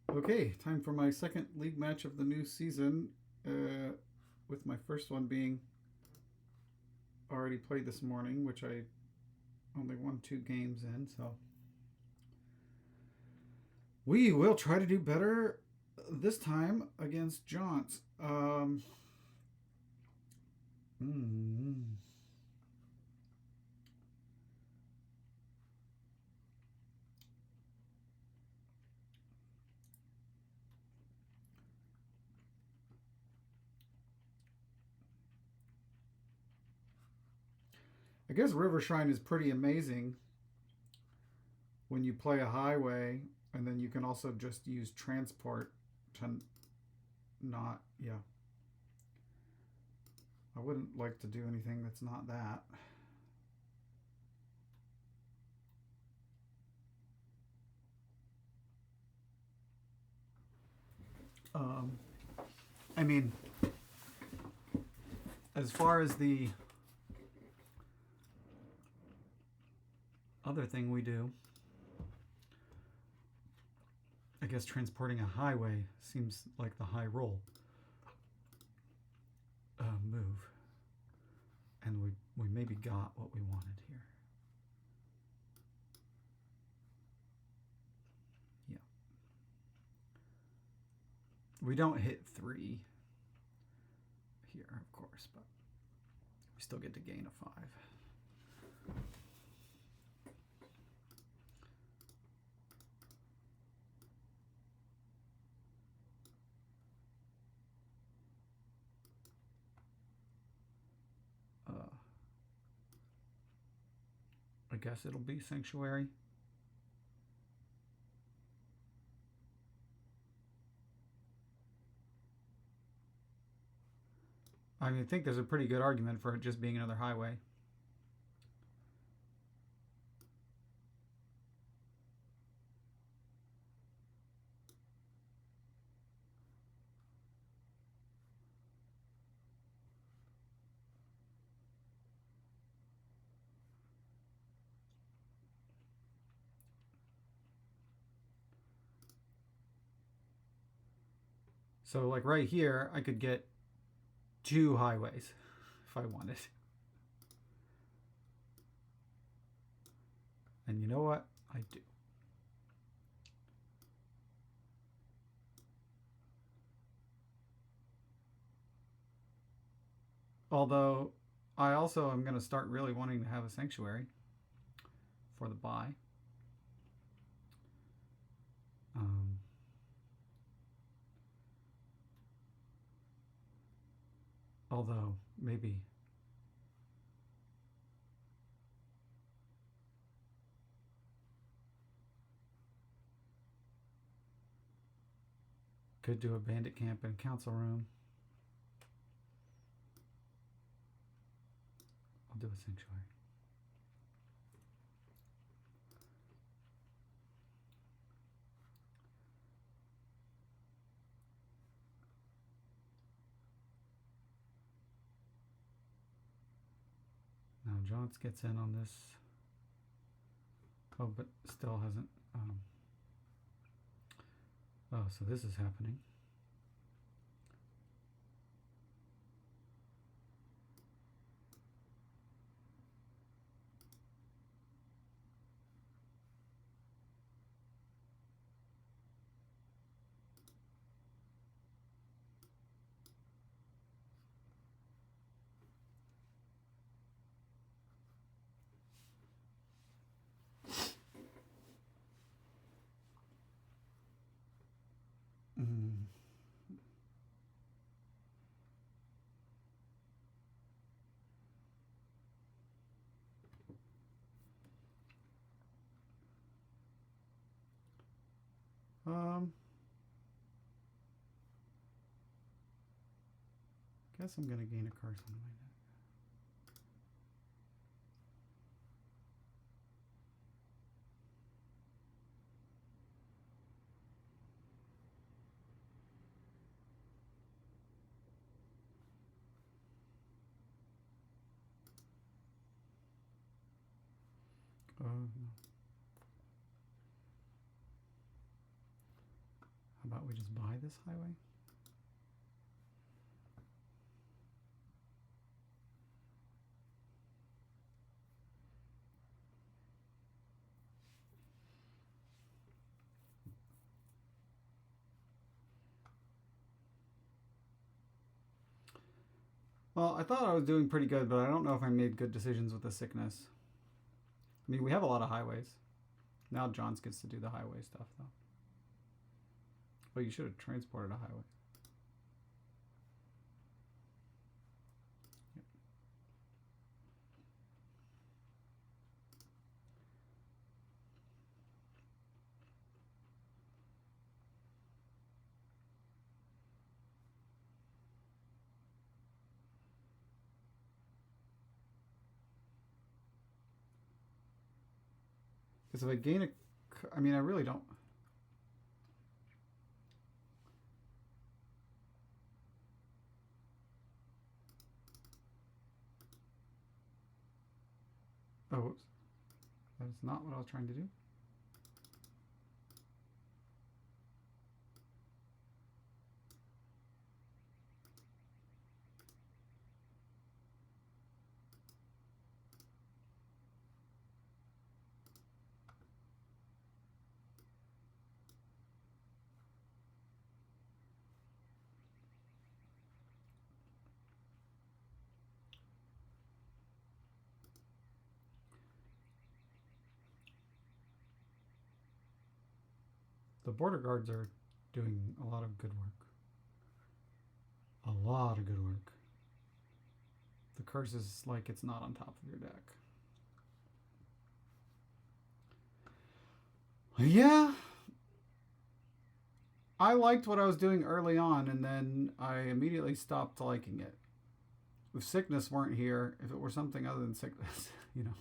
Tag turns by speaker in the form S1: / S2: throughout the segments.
S1: Okay, time for my second league match of the new season, with my first one being already played this morning, which I only won 2 games in, so we will try to do better this time against jonts. Mm, I guess River Shrine is pretty amazing when you play a highway, and then you can also just use transport to not, yeah. I wouldn't like to do anything that's not that. Um, I mean, as far as the other thing we do, I guess transporting a highway seems like the high roll move. And we maybe got what we wanted here. Yeah. We don't hit 3 here, of course, but we still get to gain a 5. I guess it'll be Sanctuary. I mean, I think there's a pretty good argument for it just being another highway. So like right here, I could get 2 highways if I wanted. And you know what? I do. Although I also am going to start really wanting to have a Sanctuary for the buy. Although maybe could do a bandit camp and council room. I'll do a Sanctuary. Now jonts gets in on this. Oh, but still hasn't. Oh, so this is happening. Guess I'm gonna gain a card on my deck. No. about we just buy this highway? Well, I thought I was doing pretty good, but I don't know if I made good decisions with the sickness. I mean, we have a lot of highways. Now Johns gets to do the highway stuff, though. Well, you should have transported a highway. Yep. Because if I gain a... I mean, I really don't... Oh, whoops. That's not what I was trying to do. The border guards are doing a lot of good work. A lot of good work. The curse is like it's not on top of your deck. Yeah. I liked what I was doing early on, and then I immediately stopped liking it. If sickness weren't here, if it were something other than sickness, you know,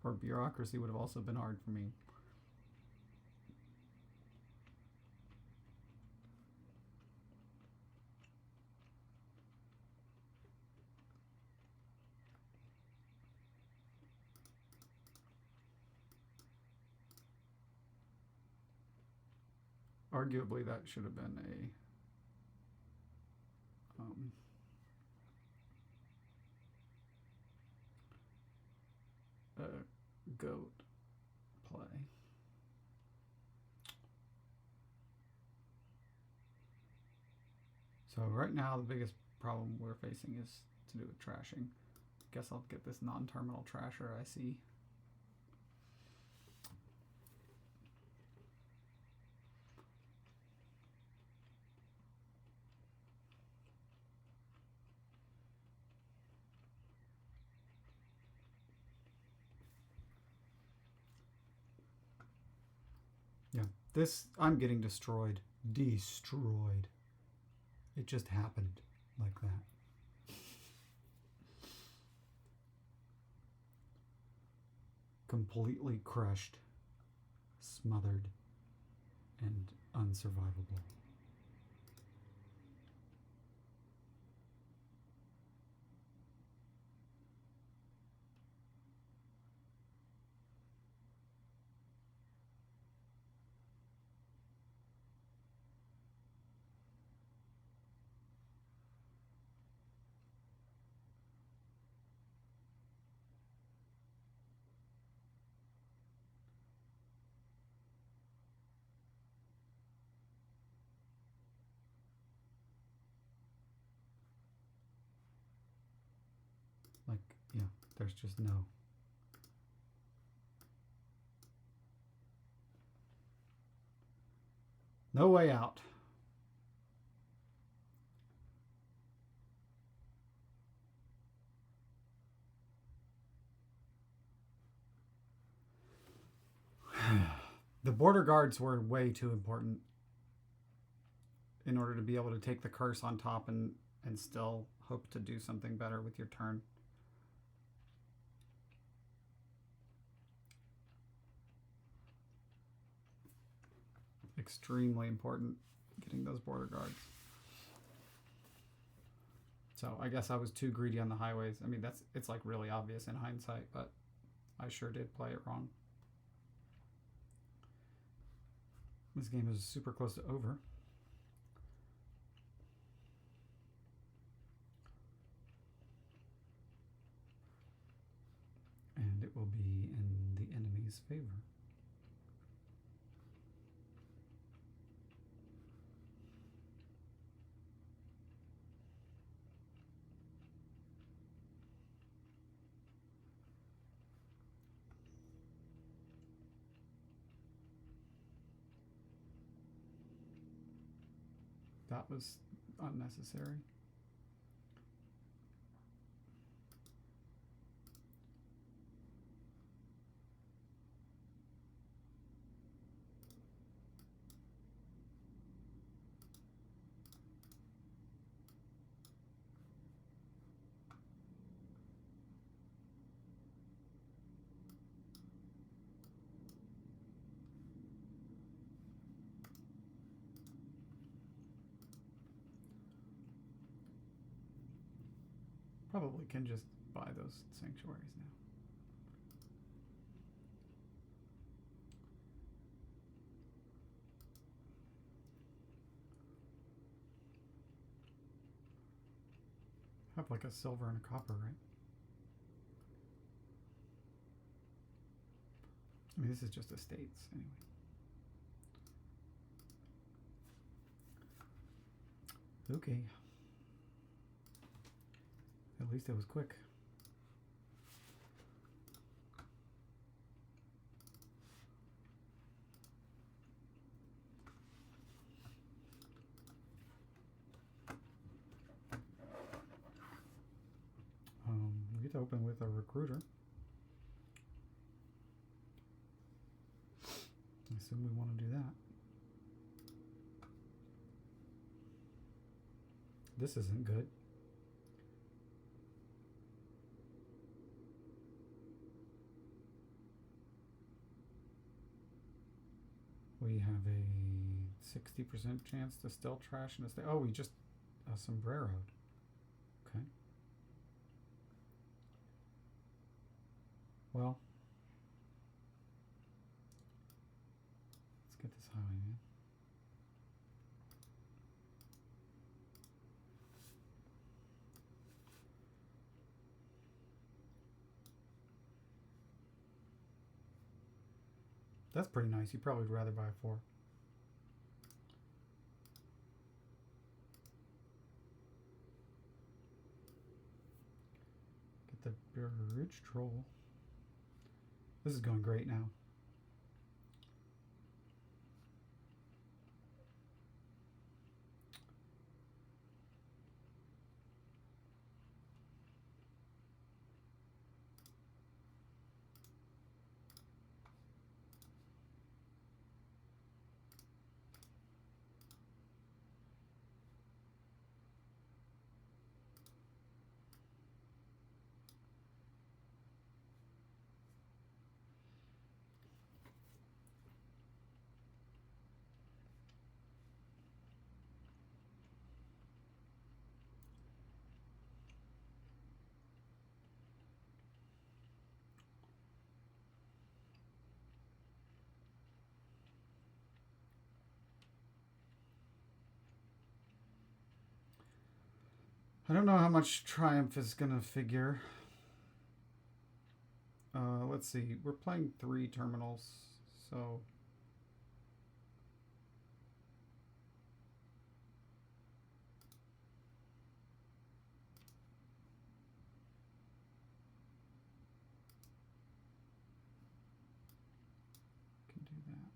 S1: or bureaucracy would have also been hard for me. Arguably, that should have been a goat play. So right now, the biggest problem we're facing is to do with trashing. Guess I'll get this non-terminal trasher I see. Yeah, this, I'm getting destroyed. Destroyed. It just happened like that. Completely crushed, smothered, and unsurvivable. Like, yeah, there's just no way out. The border guards were way too important in order to be able to take the curse on top and still hope to do something better with your turn. Extremely important, getting those border guards. So I guess I was too greedy on the highways. I mean, it's like really obvious in hindsight, but I sure did play it wrong. This game is super close to over. And it will be in the enemy's favor. That was unnecessary. Probably can just buy those sanctuaries now. Have like a silver and a copper, right? I mean, this is just estates anyway. Okay. At least it was quick. We get to open with a recruiter. I assume we want to do that. This isn't good. We have a 60% chance to still trash and estate. Oh, we just sombreroed. Okay. Well, let's get this highwayman. That's pretty nice. You probably would rather buy a 4. Get the bridge troll. This is going great now. I don't know how much Triumph is going to figure. Let's see. We're playing 3 terminals, so... can do that.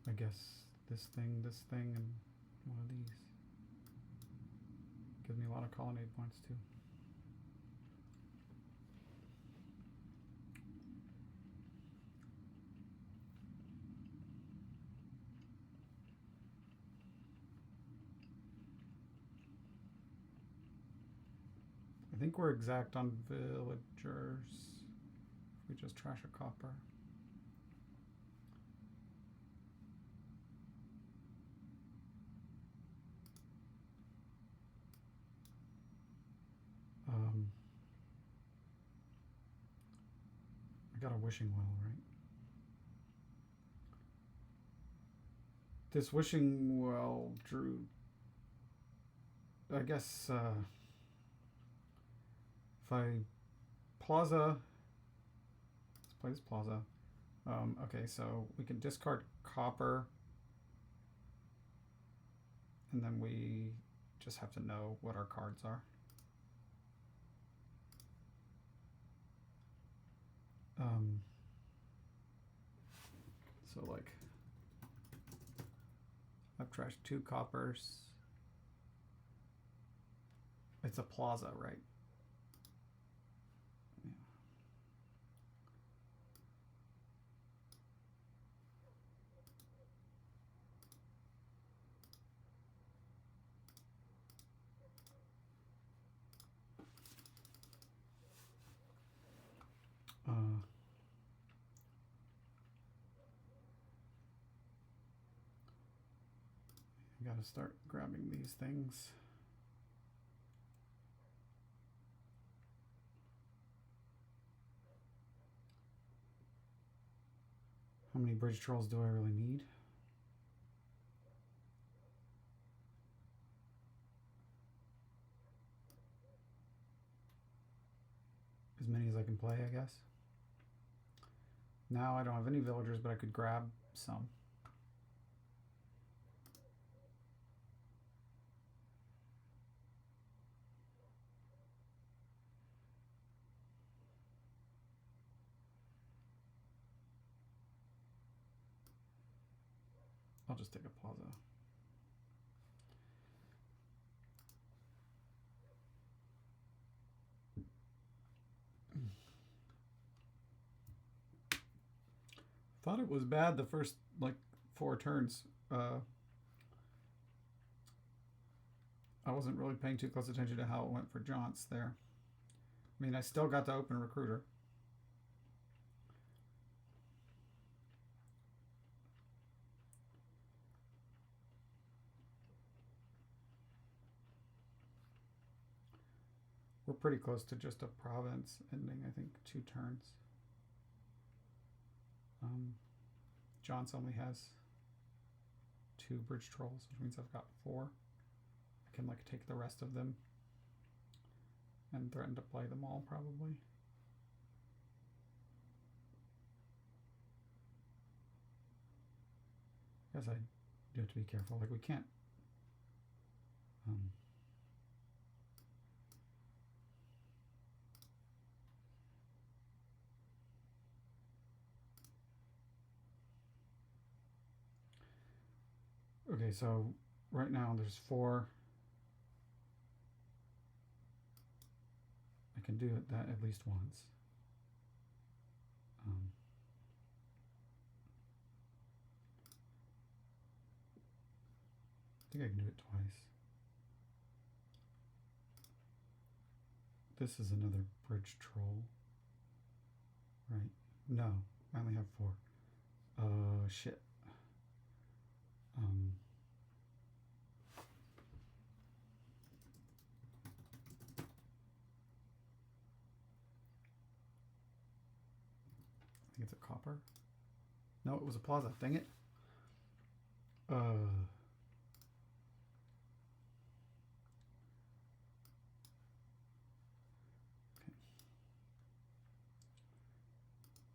S1: I guess this thing, and one of these. Gives me a lot of colonnade points too. I think we're exact on villagers we just trash a copper. I got a wishing well, right? This wishing well drew, I guess, if I plaza, let's play this plaza. Okay, so we can discard copper, and then we just have to know what our cards are. So like, I've trashed 2 coppers. It's a plaza, right? Yeah. I gotta start grabbing these things. How many bridge trolls do I really need? As many as I can play, I guess. Now I don't have any villagers, but I could grab some. I'll just take a plaza. Thought it was bad the first like 4 turns. I wasn't really paying too close attention to how it went for jonts there. I mean, I still got to open recruiter. We're pretty close to just a province ending, I think, 2 turns. Jonts only has 2 bridge trolls, which means I've got 4. I can like take the rest of them and threaten to play them all probably. I guess I do have to be careful. Like we can't okay, so right now there's 4. I can do that at least once. I think I can do it twice. This is another bridge troll. Right? No, I only have 4. Shit. I think it's a copper. No, it was a plaza. Dang it. Okay.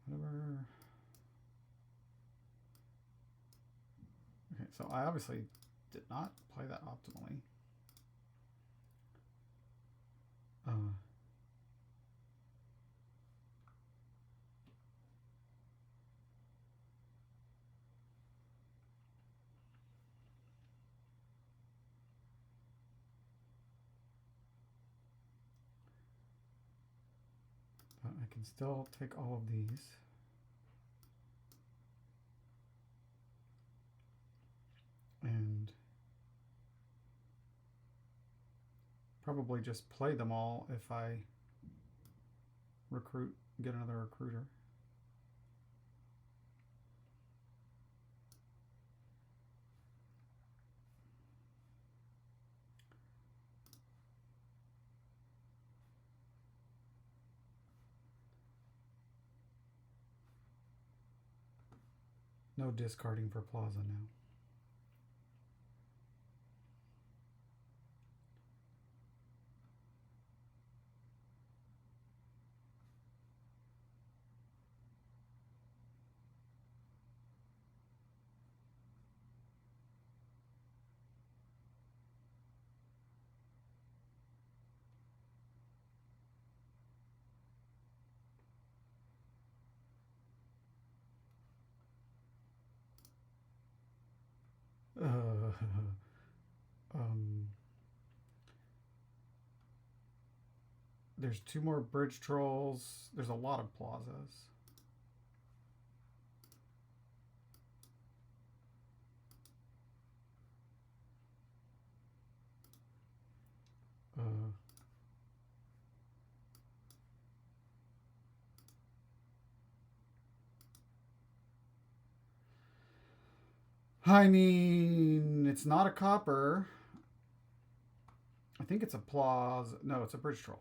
S1: Whatever. Okay, so I obviously did not play that optimally. But I can still take all of these. And probably just play them all if I get another recruiter. No discarding for Plaza now. There's 2 more bridge trolls. There's a lot of plazas. I mean, it's not a copper. I think it's a plaza. No, it's a bridge troll.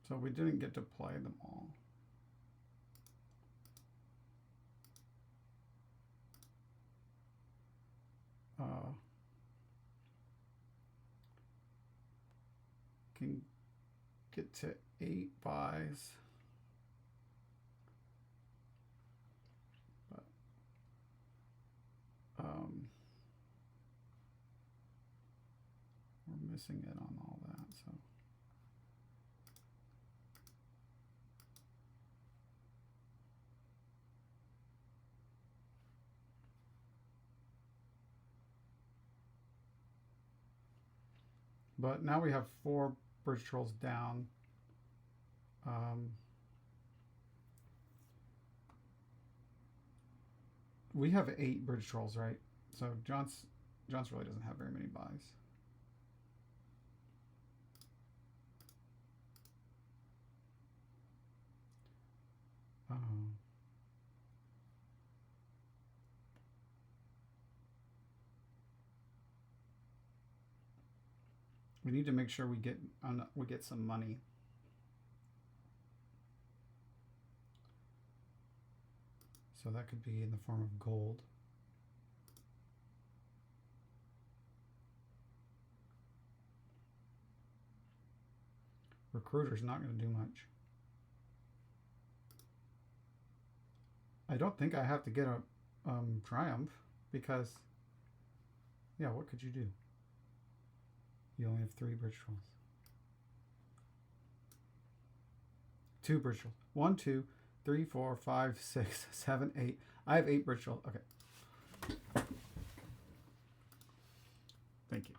S1: So we didn't get to play them all. Can get to 8 buys. But, we're missing it on all that, so. But now we have 4 bridge trolls down. We have 8 bridge trolls, right? So jonts really doesn't have very many buys. We need to make sure we get some money. So that could be in the form of gold. Recruiter's not going to do much. I don't think I have to get a triumph because, yeah, what could you do? You only have 3 bridge trolls. 2 bridge trolls. 1, 2, 3, 4, 5, 6, 7, 8. I have 8 bridge trolls. Okay. Thank you.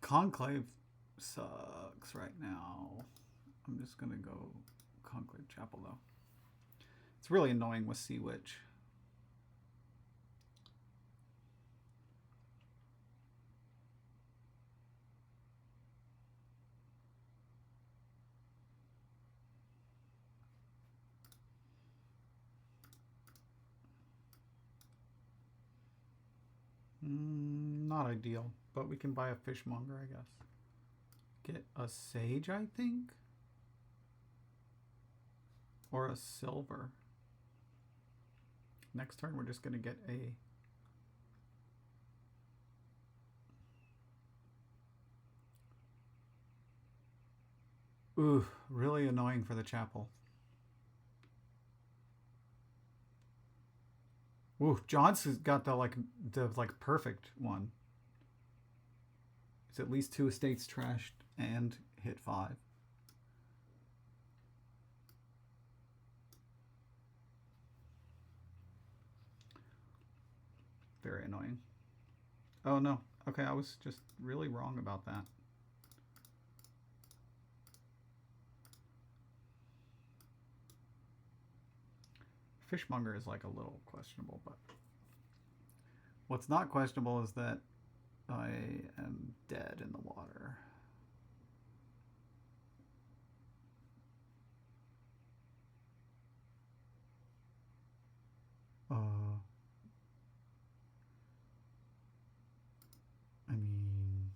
S1: Conclave sucks right now. I'm just gonna go Conclave Chapel though. It's really annoying with Sea Witch. Not ideal, but we can buy a fishmonger, I guess. Get a sage, I think? Or a silver. Next turn, we're just going to get a... Ooh, really annoying for the chapel. Ooh, jonts has got the perfect one. It's at least 2 estates trashed and hit 5. Very annoying. Oh no. Okay, I was just really wrong about that. Fishmonger is like a little questionable, but what's not questionable is that I am dead in the water. I mean,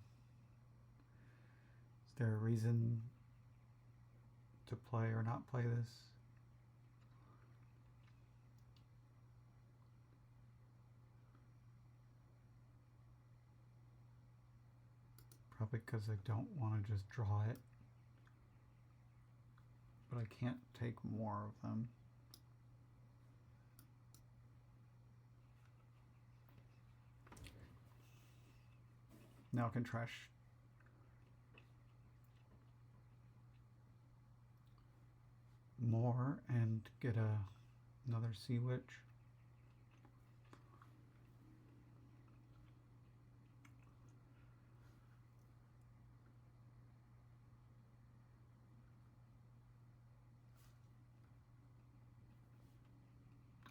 S1: is there a reason to play or not play this? Probably because I don't want to just draw it. But I can't take more of them. Now I can trash more and get another sea witch.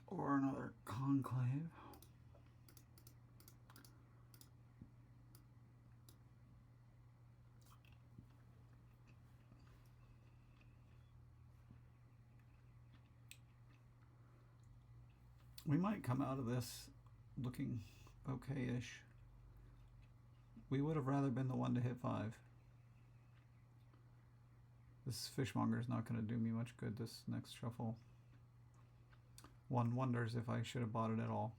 S1: Or another conclave. We might come out of this looking okay-ish. We would have rather been the one to hit 5. This fishmonger is not going to do me much good this next shuffle. One wonders if I should have bought it at all.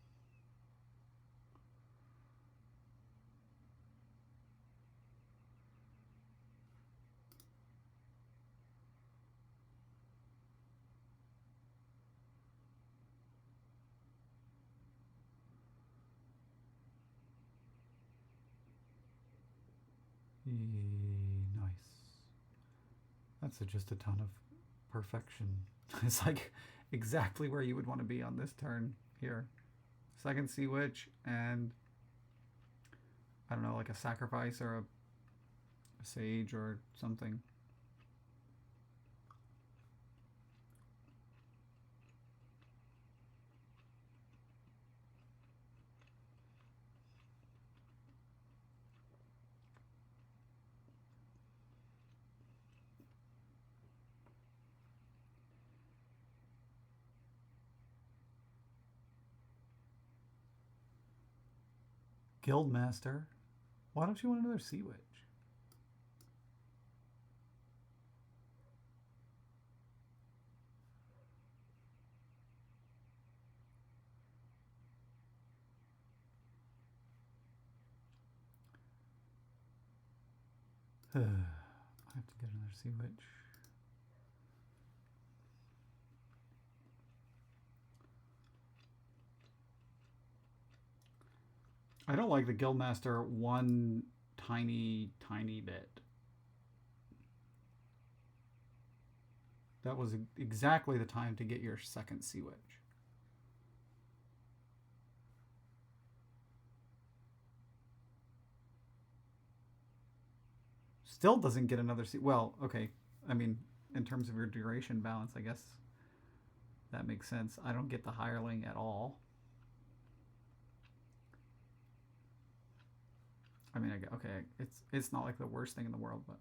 S1: Nice. That's just a ton of perfection. It's like exactly where you would want to be on this turn here. Second Sea Witch and I don't know, like a sacrifice or a sage or something. Guildmaster. Why don't you want another Sea Witch? I have to get another Sea Witch. I don't like the Guildmaster one tiny bit. That was exactly the time to get your second Sea Witch. Still doesn't get another Sea. Well, okay. I mean, in terms of your duration balance, I guess that makes sense. I don't get the hireling at all. I mean, okay, it's not like the worst thing in the world, but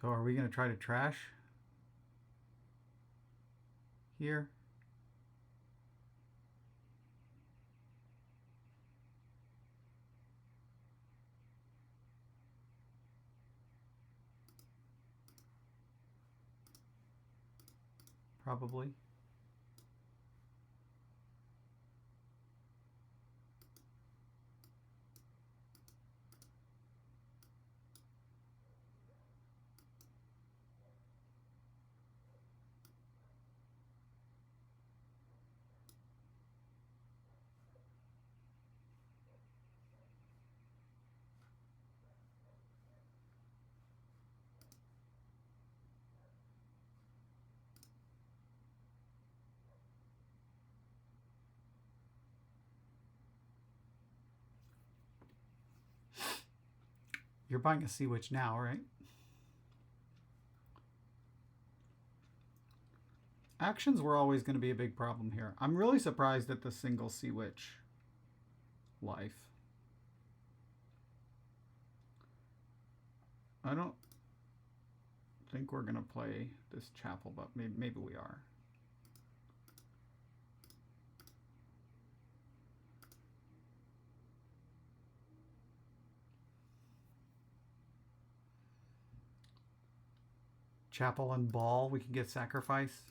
S1: so are we gonna try to trash here? Probably. You're buying a Sea Witch now, right? Actions were always going to be a big problem here. I'm really surprised at the single Sea Witch life. I don't think we're going to play this chapel, but maybe we are. Chapel and ball, we can get sacrifice.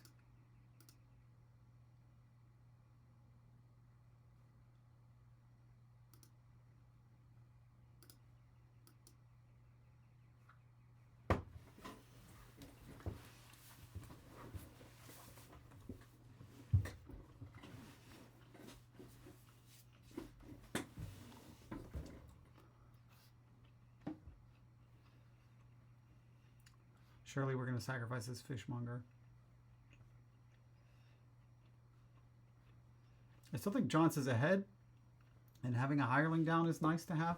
S1: Surely we're going to sacrifice this fishmonger. I still think jonts is ahead, and having a hireling down is nice to have.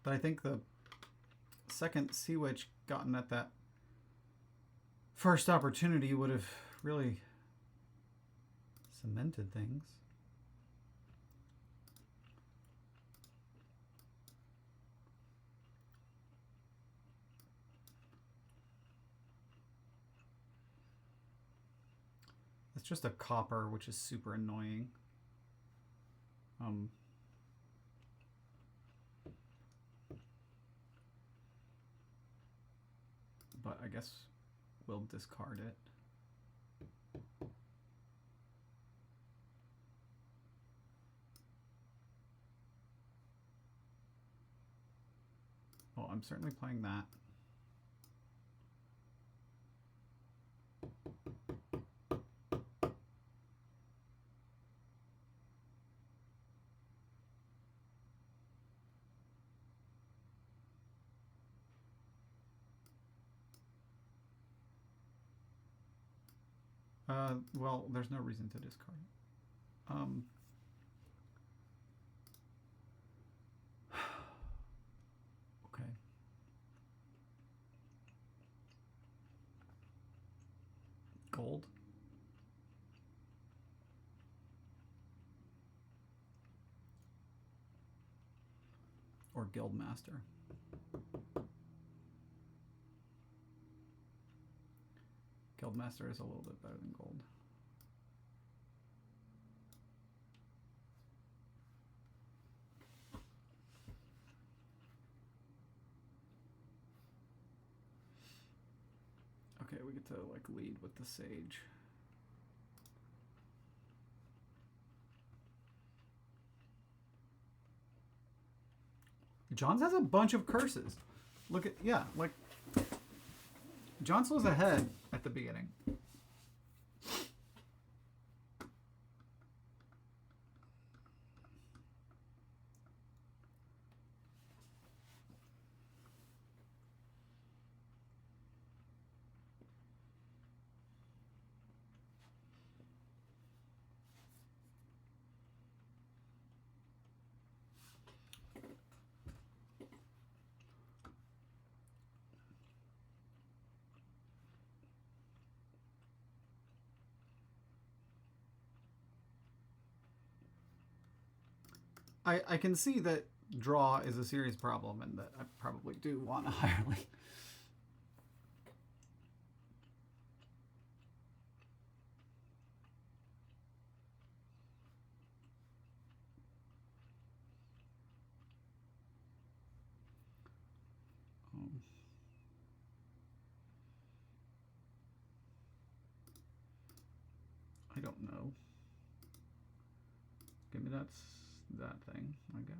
S1: But I think the second Sea Witch gotten at that first opportunity would have really cemented things. It's just a copper, which is super annoying. But I guess we'll discard it. Well, I'm certainly playing that. Well, there's no reason to discard it. Okay. Gold. Or Guildmaster. Guildmaster is a little bit better than gold. Okay, we get to like lead with the sage. Jonts has a bunch of curses. Look at, yeah, like Jonts was ahead at the beginning. I can see that draw is a serious problem and that I probably do want a hireling. I don't know. Maybe that's that thing, I guess.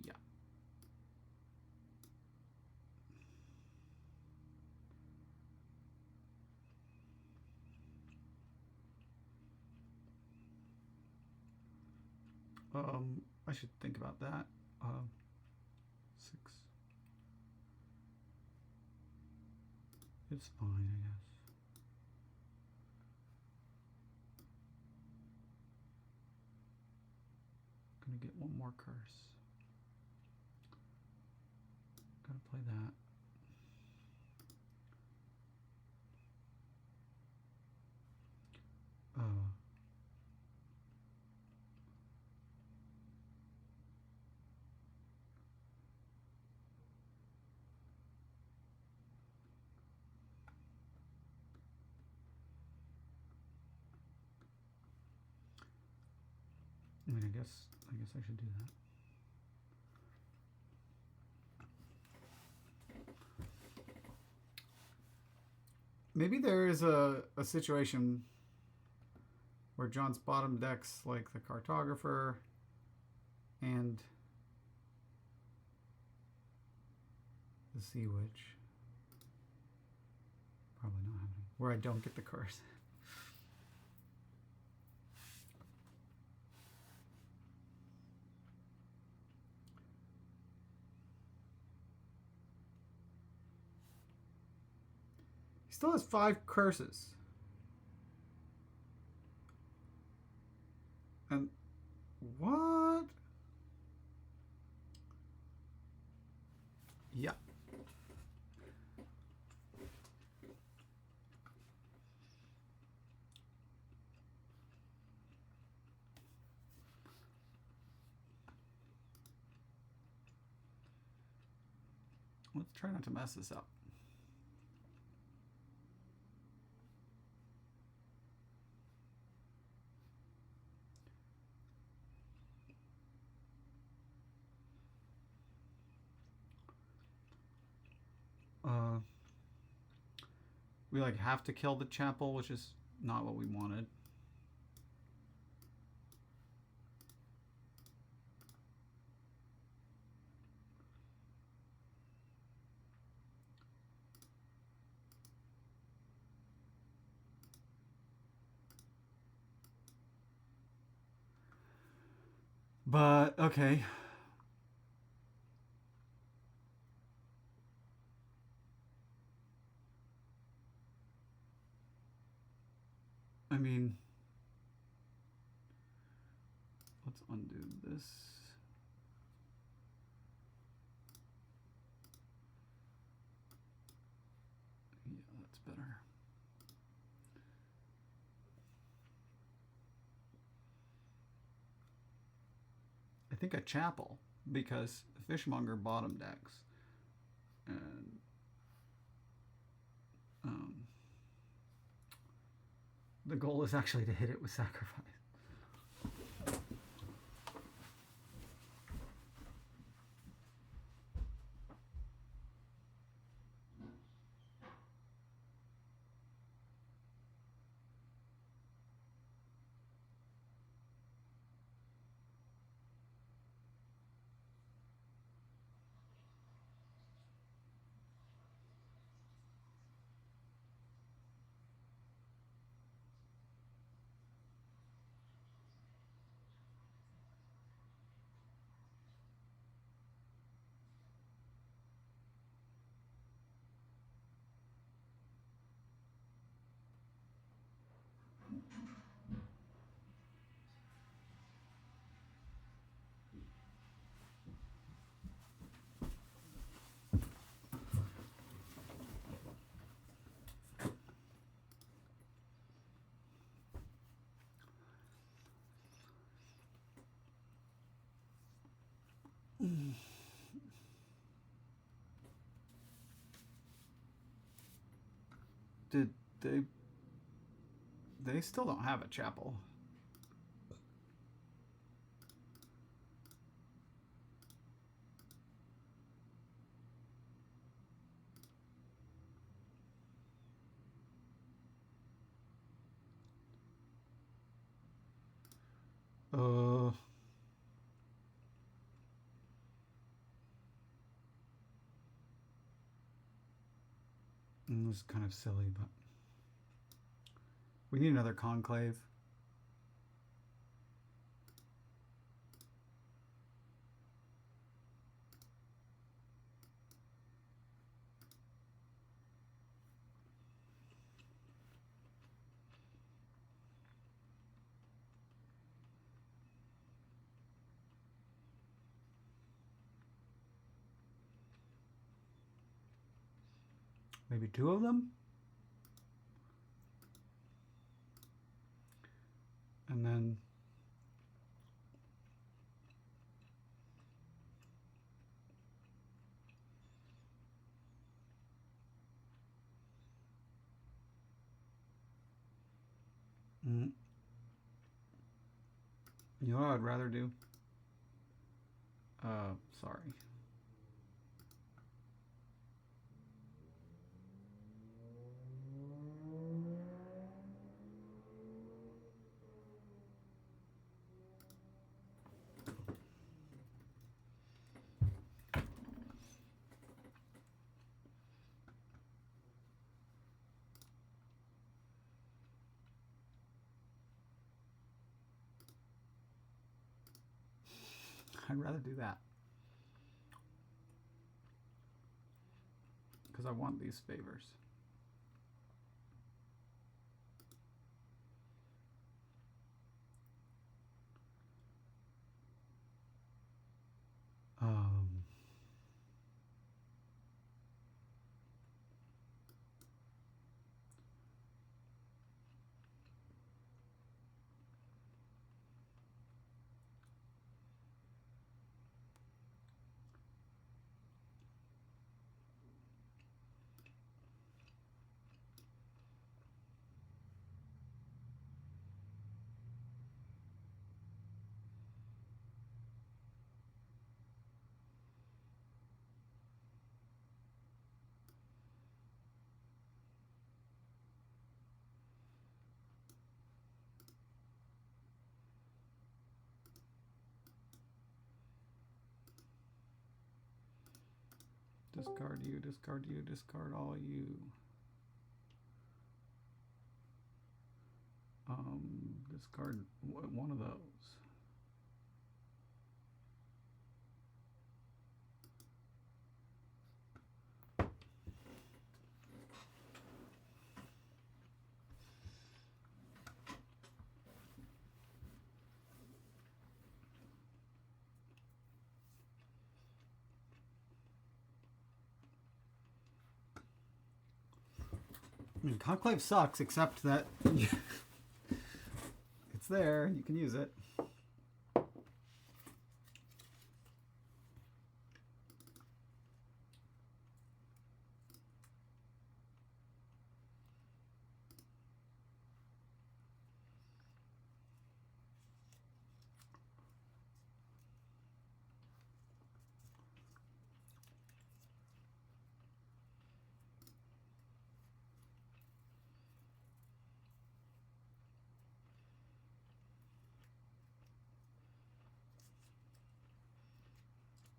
S1: Yeah. I should think about that. 6. It's fine, I guess. Gonna get one more curse. Gotta play that. I mean, I guess I should do that. Maybe there is a situation where John's bottom decks like the Cartographer and the Sea Witch. Probably not happening. Where I don't get the curse. He still has 5 curses. And what? Yeah. Let's try not to mess this up. We like have to kill the chapel, which is not what we wanted. But okay. I mean, let's undo this. Yeah, that's better. I think a chapel, because Fishmonger bottom decks. And the goal is actually to hit it with sacrifice. Did they still don't have a chapel. It was kind of silly, but we need another conclave. Maybe 2 of them? And then you know what I'd rather do? Sorry. I'd rather do that. Because I want these favors. Discard you, discard you, discard all you. Discard one of those. I mean, Conclave sucks, except that it's there, you can use it.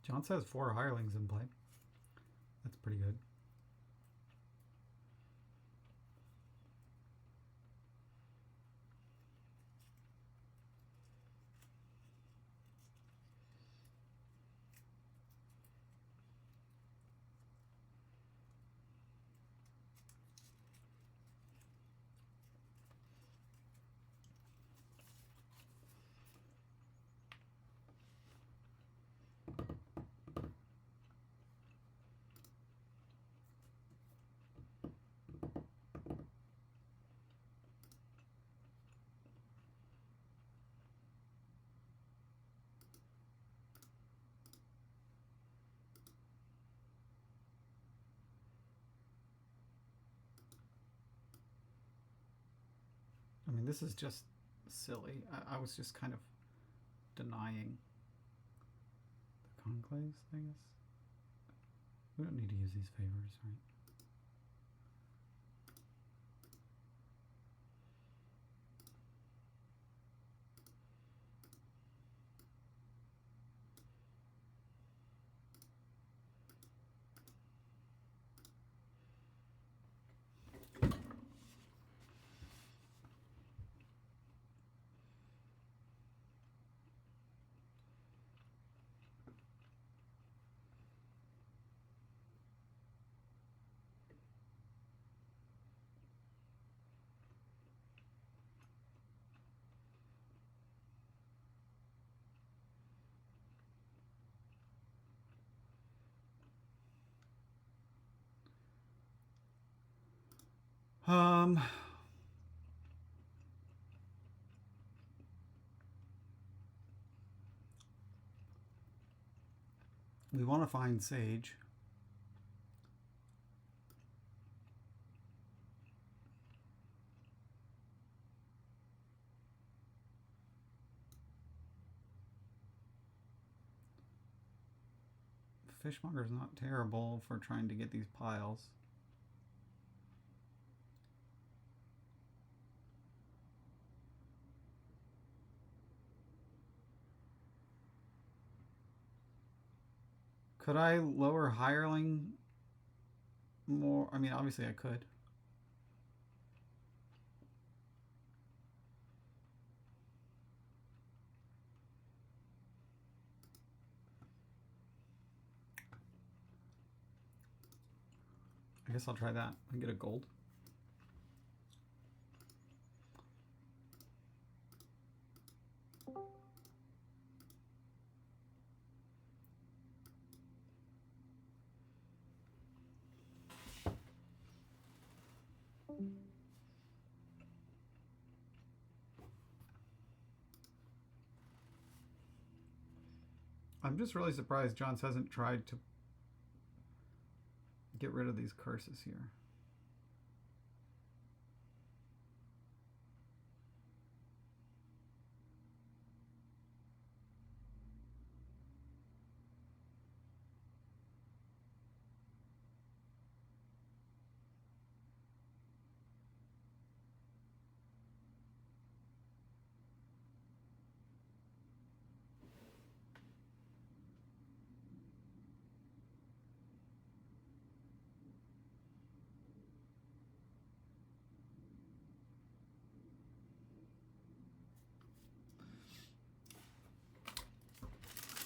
S1: Jonts has 4 hirelings in play. That's pretty good. I mean, this is just silly. I was just kind of denying the conclaves, I guess. We don't need to use these favors, right? Um, we want to find sage. Fishmonger is not terrible for trying to get these piles. Could I lower hireling more? I mean, obviously I could. I guess I'll try that and get a gold. I'm just really surprised Jonts hasn't tried to get rid of these curses here.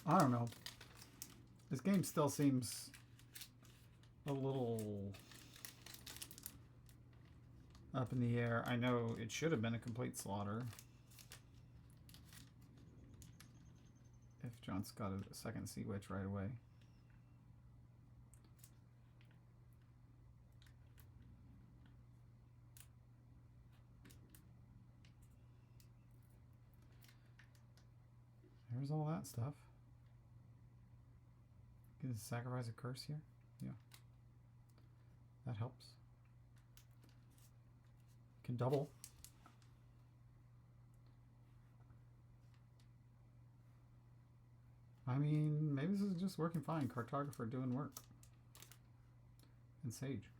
S1: I don't know. This game still seems a little up in the air. I know it should have been a complete slaughter if Jonts got a second Sea Witch right away. There's all that stuff. Can sacrifice a curse here? Yeah. That helps. Can double. I mean, maybe this is just working fine. Cartographer doing work. And Sage.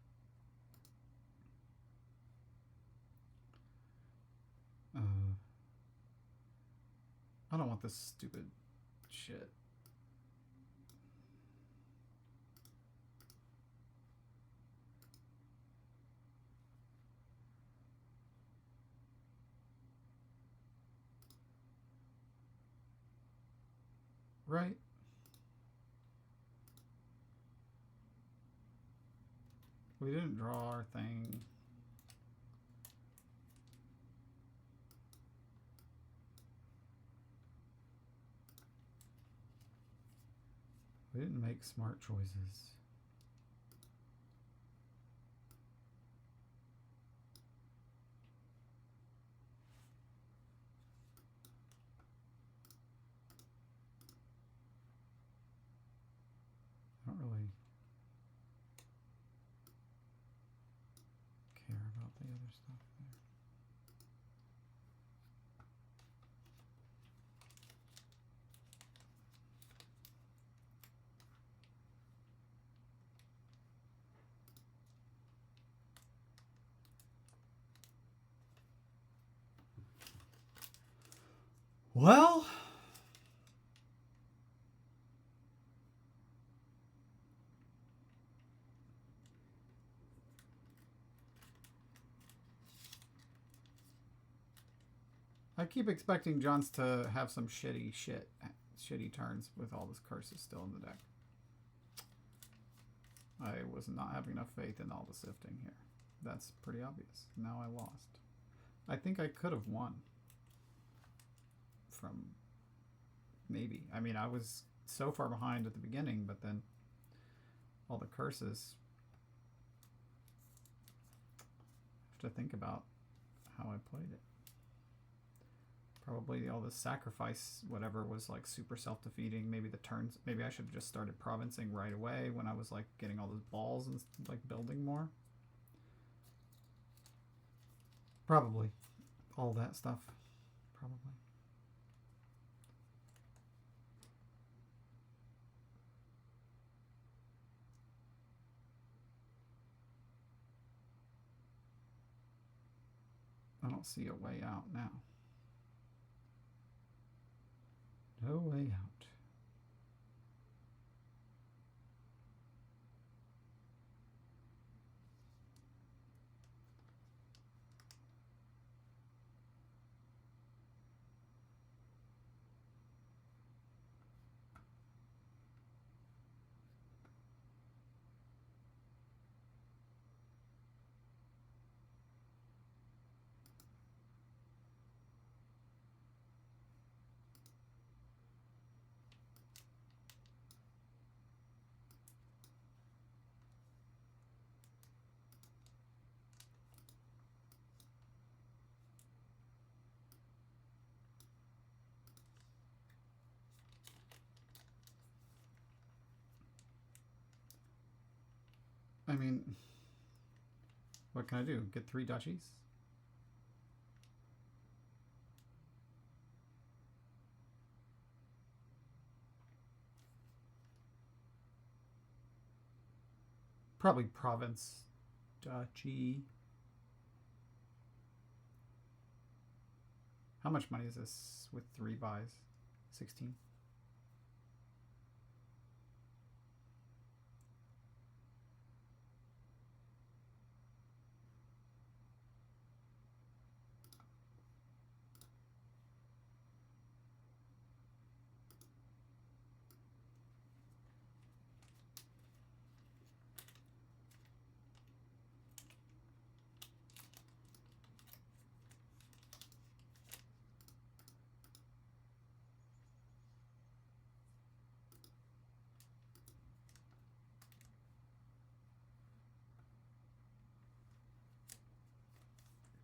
S1: I don't want this stupid shit. Right. We didn't draw our thing. We didn't make smart choices. I don't really care about the other stuff there. Well, I keep expecting Jonts to have some shitty turns with all this curses still in the deck. I was not having enough faith in all the sifting here. That's pretty obvious. Now I lost. I think I could have won. From maybe. I mean, I was so far behind at the beginning, but then all the curses to think about how I played it. Probably all the sacrifice, whatever, was like super self-defeating. Maybe the turns, maybe I should have just started provincing right away when I was like getting all those balls and like building more. Probably all that stuff. Probably. I don't see a way out now. No way out. I mean, what can I do? Get 3 duchies? Probably province duchy. How much money is this with 3 buys? 16.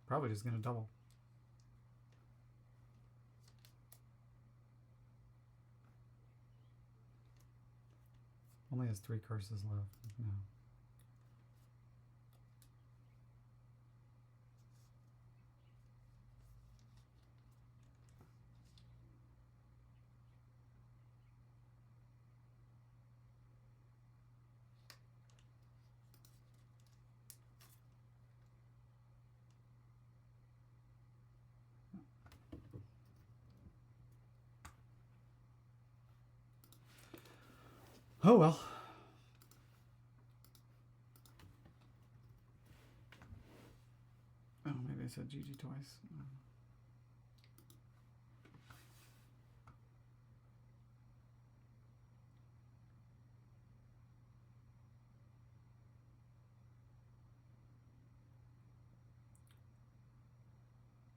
S1: Probably just gonna double. Only has 3 curses left. No. Oh well. Oh, maybe I said GG twice.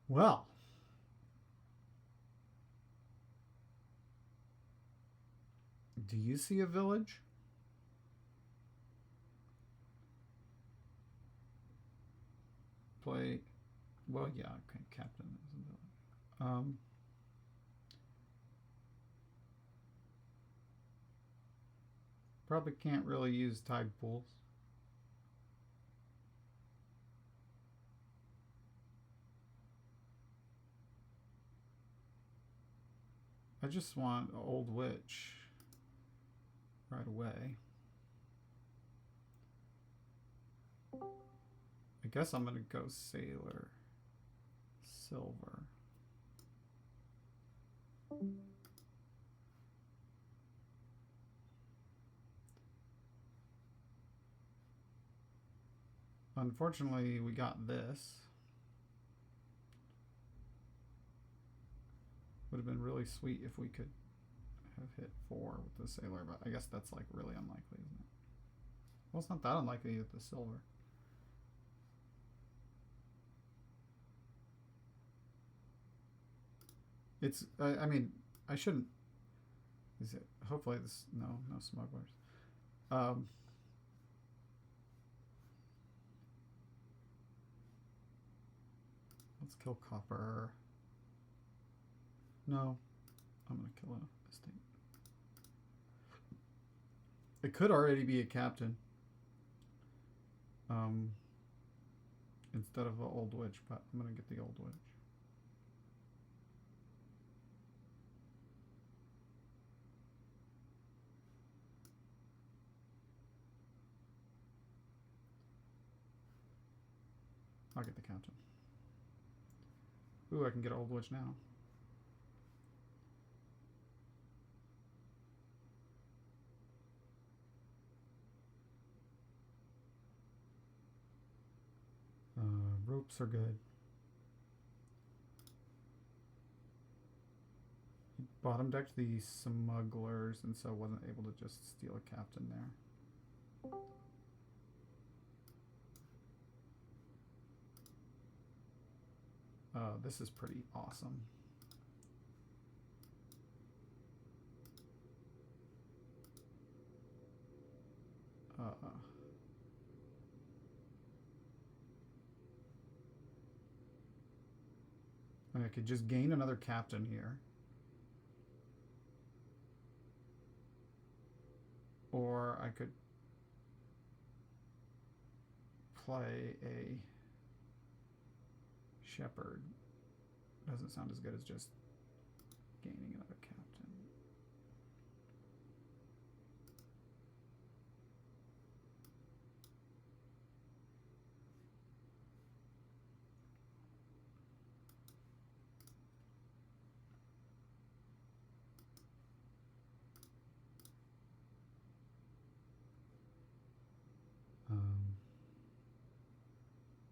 S1: Well. Do you see a village? Play. Well, yeah, okay, captain is a village. Probably can't really use tide pools. I just want Old Witch right away. I guess I'm gonna go Sailor Silver. Unfortunately, we got this. Would have been really sweet if we could have hit 4 with the Sailor, but I guess that's like really unlikely, isn't it? Well, it's not that unlikely with the Silver. It's, I mean, I shouldn't, is it, hopefully this, no smugglers. Let's kill copper. No, I'm gonna kill a estate. It could already be a captain. Instead of an old witch, but I'm gonna get the old witch. I'll get the captain. Ooh, I can get old witch now. Ropes are good. He bottom decked the smugglers, and so wasn't able to just steal a captain there. This is pretty awesome. I could just gain another captain here. Or I could play a shepherd. Doesn't sound as good as just gaining another captain.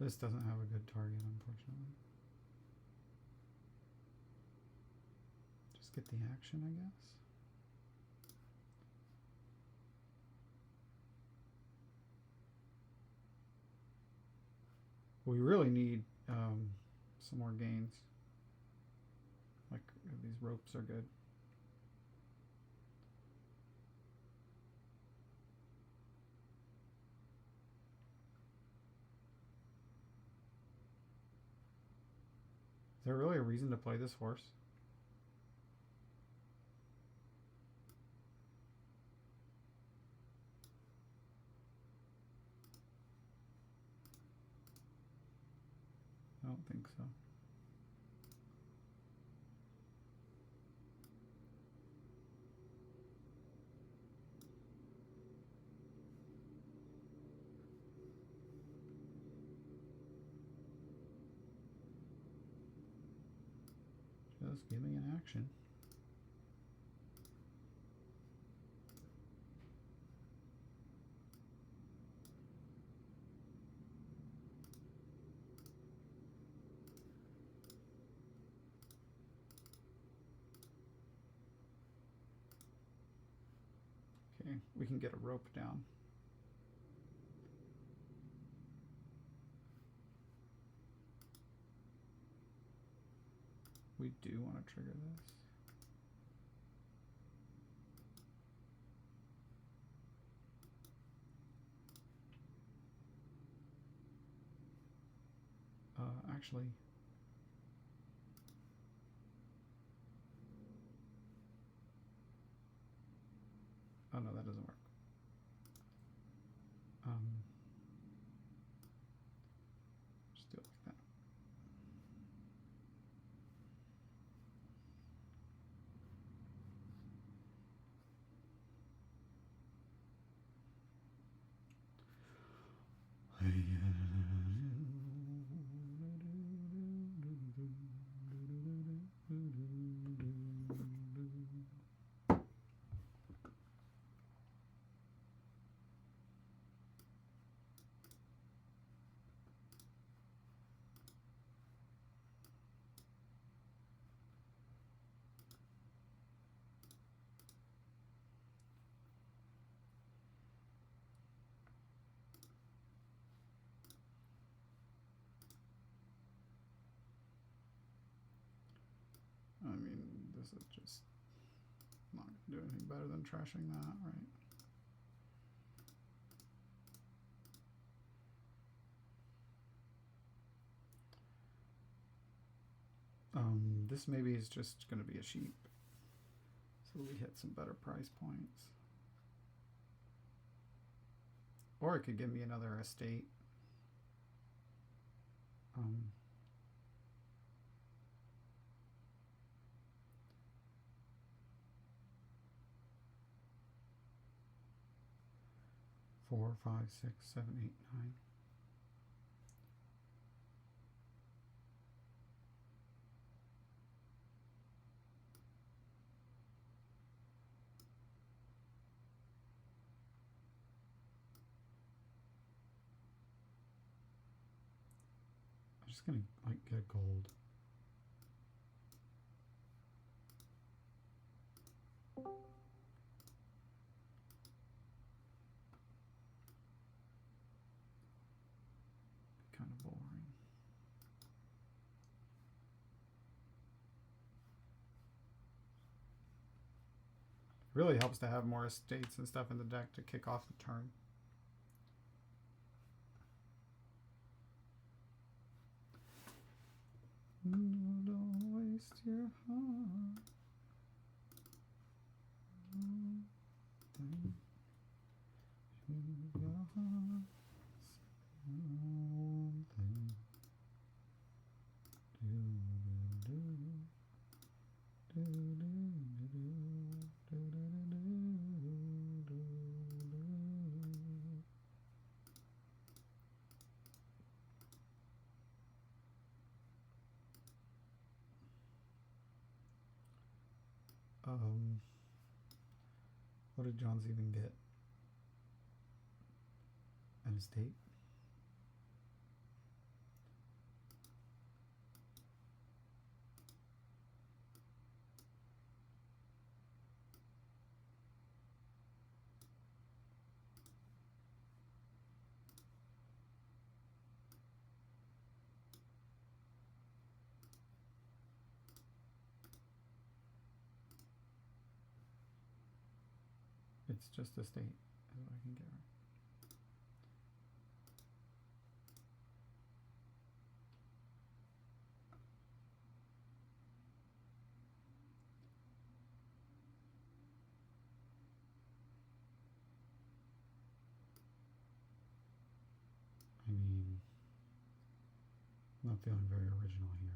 S1: This doesn't have a good target, unfortunately. Just get the action, I guess. We really need some more gains. Like, these ropes are good. Is there really a reason to play this horse? I don't think so. Just give me an action. Okay, we can get a rope down. We do want to trigger this. Actually, oh no, that doesn't work. Just do it like that. I mean, this is just not going to do anything better than trashing that, right? This maybe is just going to be a sheep. So we hit some better price points. Or it could give me another estate. 4, 5, 6, 7, 8, 9. I'm just gonna like get gold. Kind of boring. Really helps to have more estates and stuff in the deck to kick off the turn. Don't waste your heart. What did Johns even get? An estate? It's just a state is what I can get right. I mean, I'm not feeling very original here.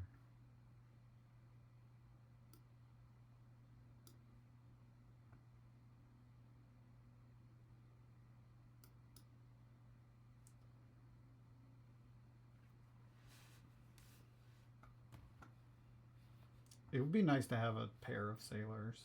S1: It would be nice to have a pair of sailors.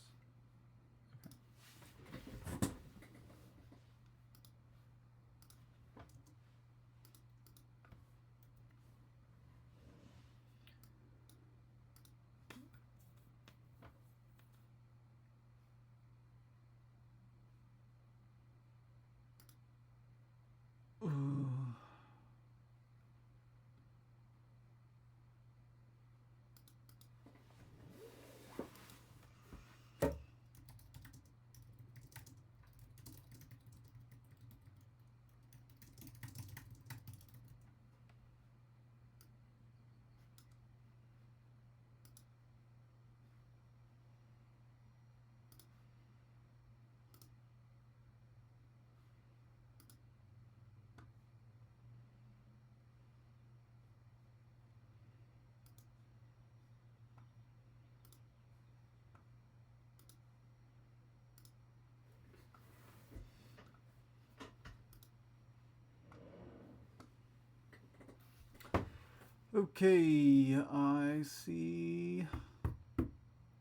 S1: Okay, I see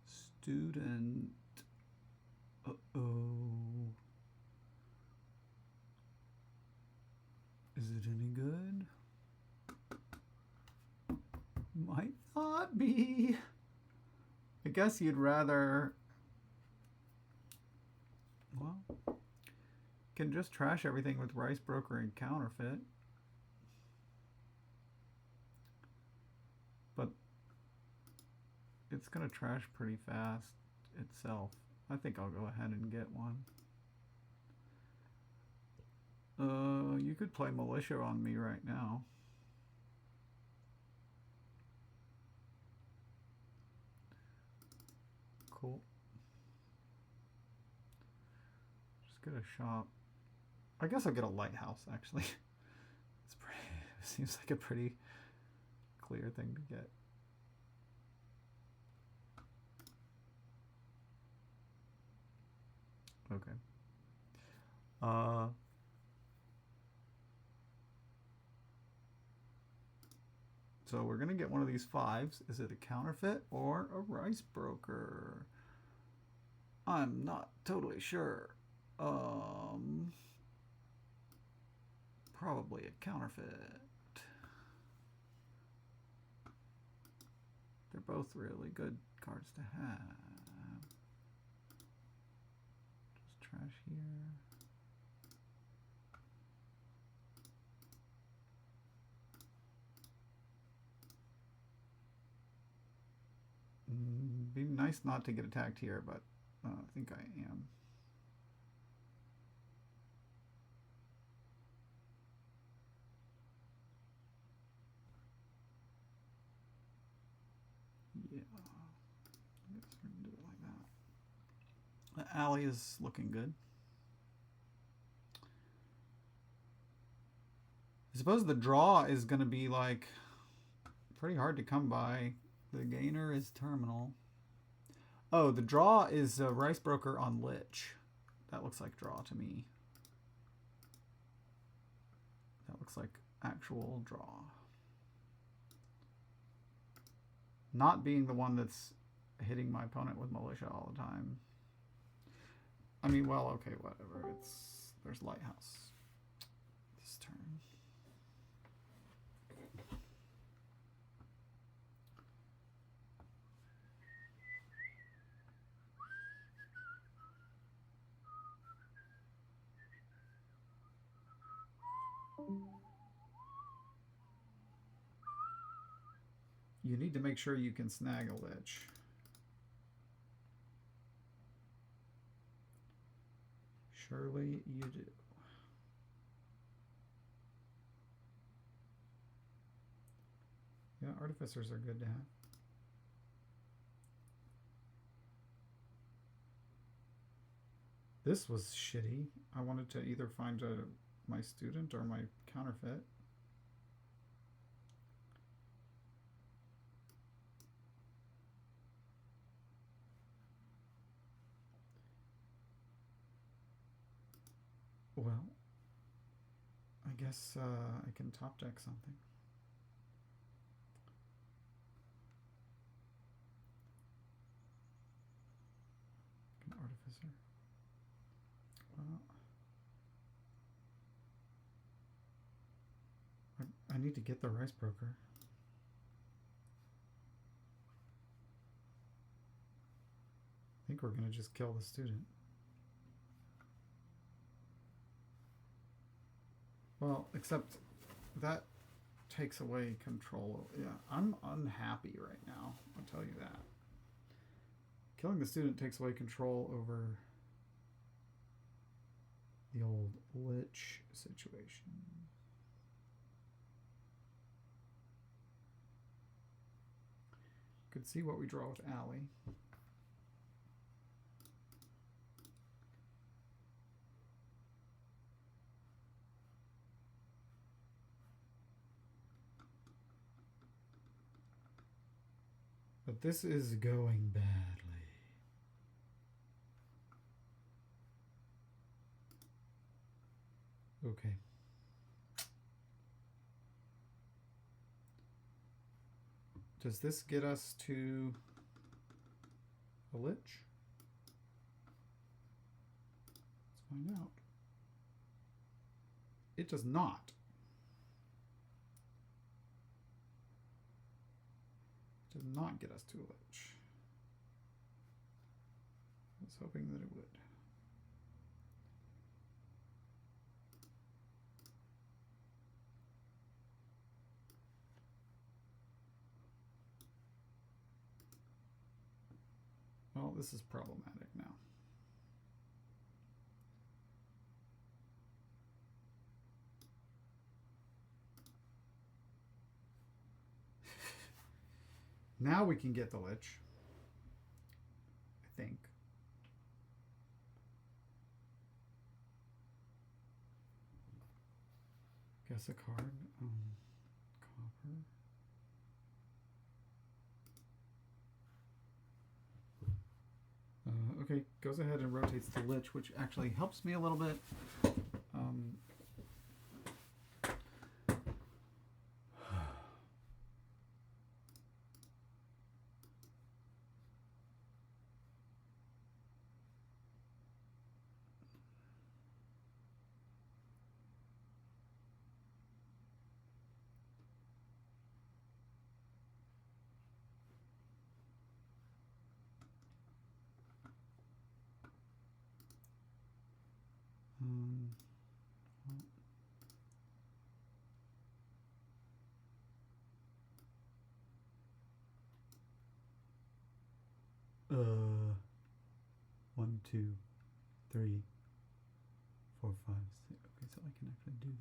S1: student. Uh-oh. Is it any good? Might not be. I guess you'd rather... Well, can just trash everything with Rice Broker and Counterfeit. But it's going to trash pretty fast itself. I think I'll go ahead and get one. You could play Militia on me right now. Cool. Just get a shop. I guess I'll get a lighthouse, actually. It's pretty, it seems like a pretty clear thing to get. Okay. So we're going to get one of these 5s. Is it a counterfeit or a rice broker? I'm not totally sure. Probably a counterfeit. They're both really good cards to have. Just trash here. Be nice not to get attacked here, but I think I am. Yeah, I guess we're gonna do it like that. The alley is looking good. I suppose the draw is gonna be like pretty hard to come by. The gainer is terminal. Oh, the draw is a rice broker on lich. That looks like draw to me. That looks like actual draw. Not being the one that's hitting my opponent with militia all the time. I mean, well, okay, whatever. There's lighthouse this turn. You need to make sure you can snag a lich. Surely you do. Yeah, artificers are good to have. This was shitty. I wanted to either find my student or my counterfeit. Well, I guess I can top deck something. An artificer. Well, I need to get the rice broker. I think we're gonna just kill the student. Well, except that takes away control. Yeah, I'm unhappy right now. I'll tell you that. Killing the student takes away control over the old lich situation. Could see what we draw with Alley. But this is going badly. Okay. Does this get us to a lich? Let's find out. It does not. It did not get us to a lich. I was hoping that it would. Well, this is problematic now. Now we can get the lich. think. Guess a card. Copper. Okay, goes ahead and rotates the Lich, which actually helps me a little bit. One, two, three, 4, 5, 6. Okay, so I can actually do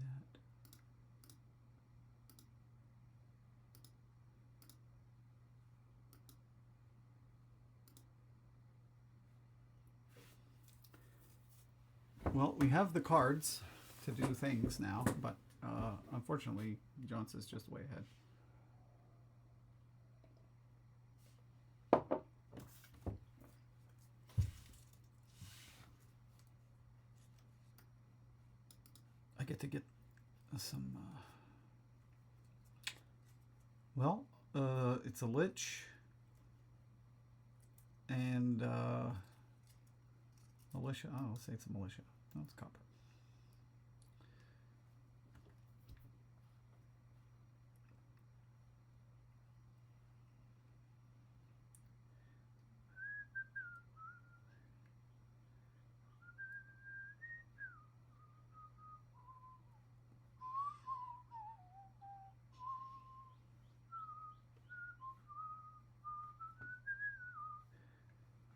S1: that. Well, we have the cards to do things now, but unfortunately, jonts is just way ahead. I get to get some... well, it's a Lich and militia. Oh, I'll say it's a militia. No, it's copper.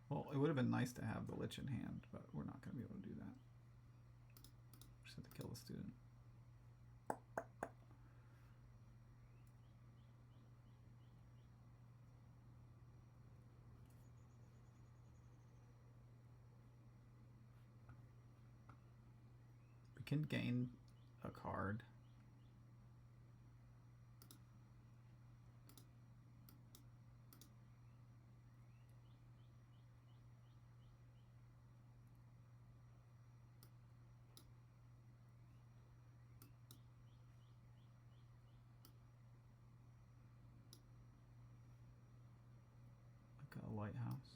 S1: Well, it would have been nice to have the Lich in hand, but we're not going to be able to do that. Just have to kill the student. We can gain a card. Like a lighthouse.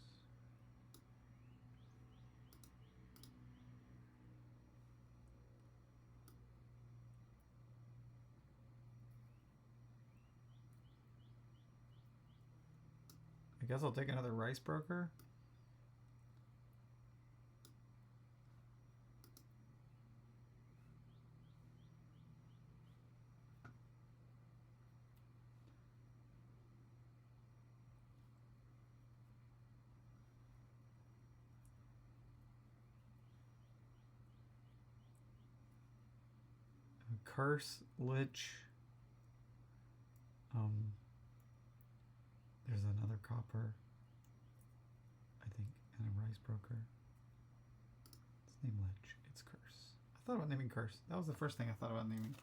S1: I guess I'll take another rice broker. Curse, Lich. There's another copper, I think, and a rice broker. Let's name Lich. It's Curse. I thought about naming Curse. That was the first thing I thought about naming.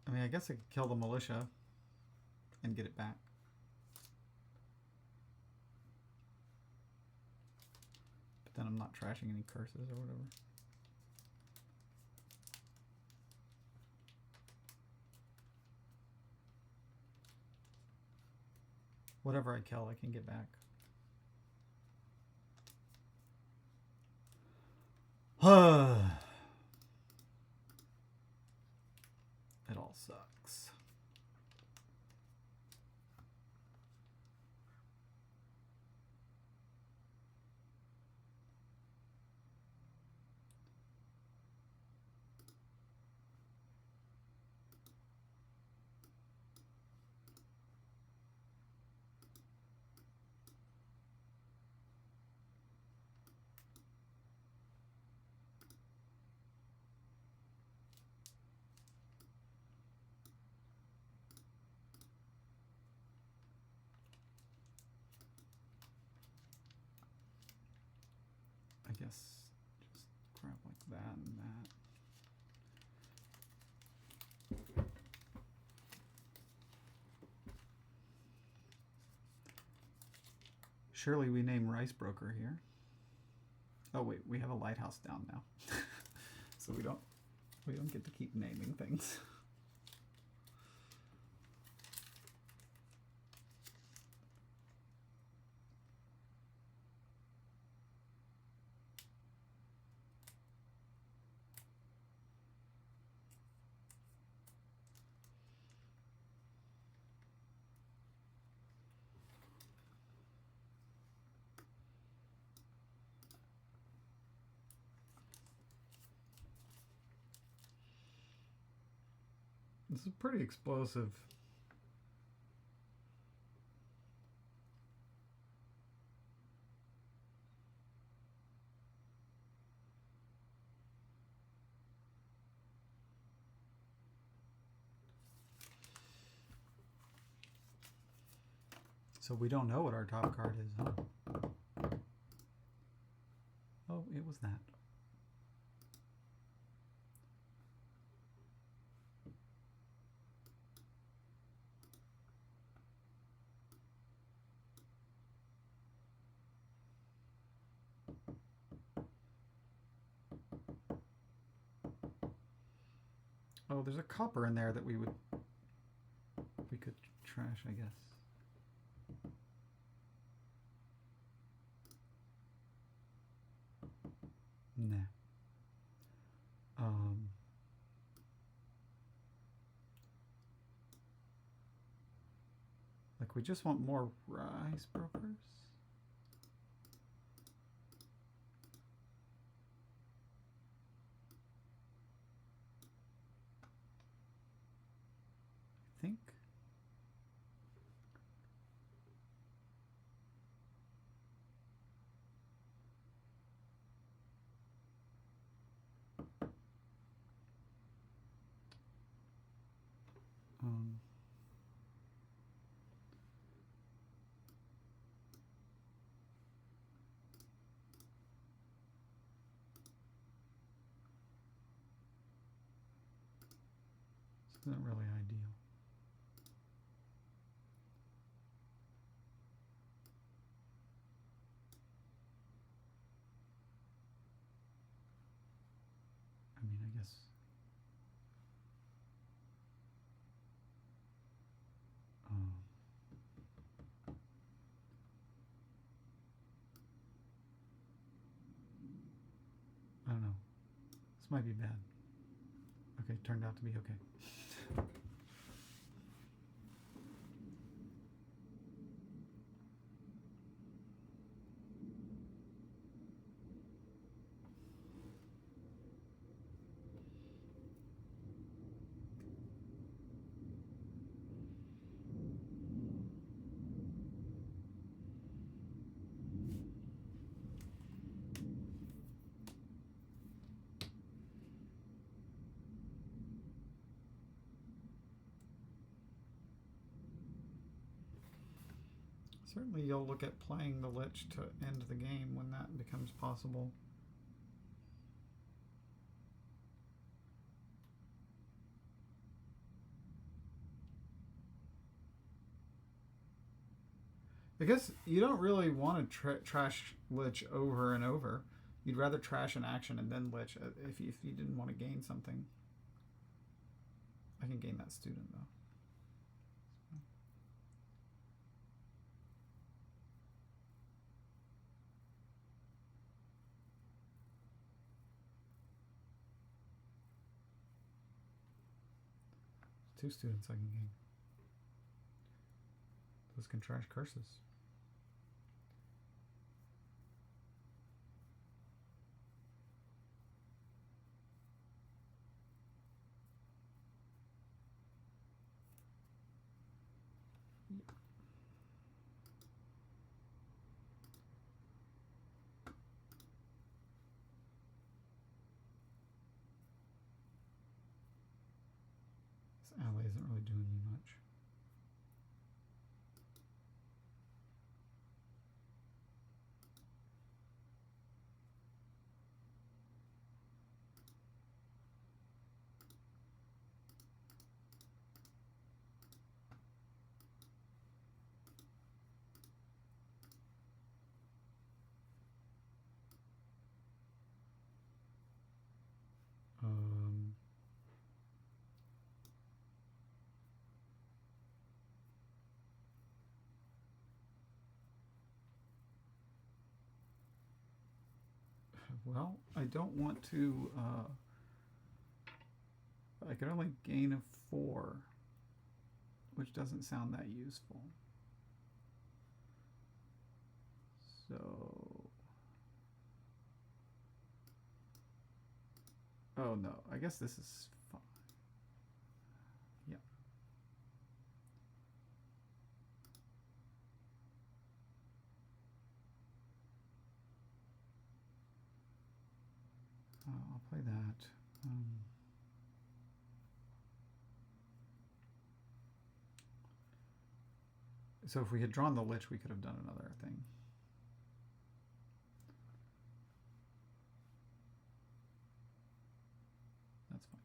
S1: I mean, I guess I could kill the militia and get it back. But then I'm not trashing any curses or whatever. Whatever I kill, I can get back. It all sucks. I guess just grab like that and that. Surely we name Rice Broker here. Oh wait, we have a lighthouse down now. So we don't get to keep naming things. This is pretty explosive. So we don't know what our top card is, huh? Oh, it was that. Oh, there's a copper in there that we could trash, I guess. Nah. Like we just want more Rice Brokers. I think. This isn't really ideal. I mean, I guess. I don't know. This might be bad. Okay, turned out to be okay. Certainly you'll look at playing the Lich to end the game when that becomes possible. I guess you don't really want to trash Lich over and over. You'd rather trash an action and then Lich if you didn't want to gain something. I can gain that student though. Two students I can gain. Those can trash curses. This ally isn't really doing you much. Well, I don't want to, I can only gain a 4, which doesn't sound that useful. So, oh no, I guess this is fine. Yeah. I'll play that. So if we had drawn the Lich, we could have done another thing. That's fine.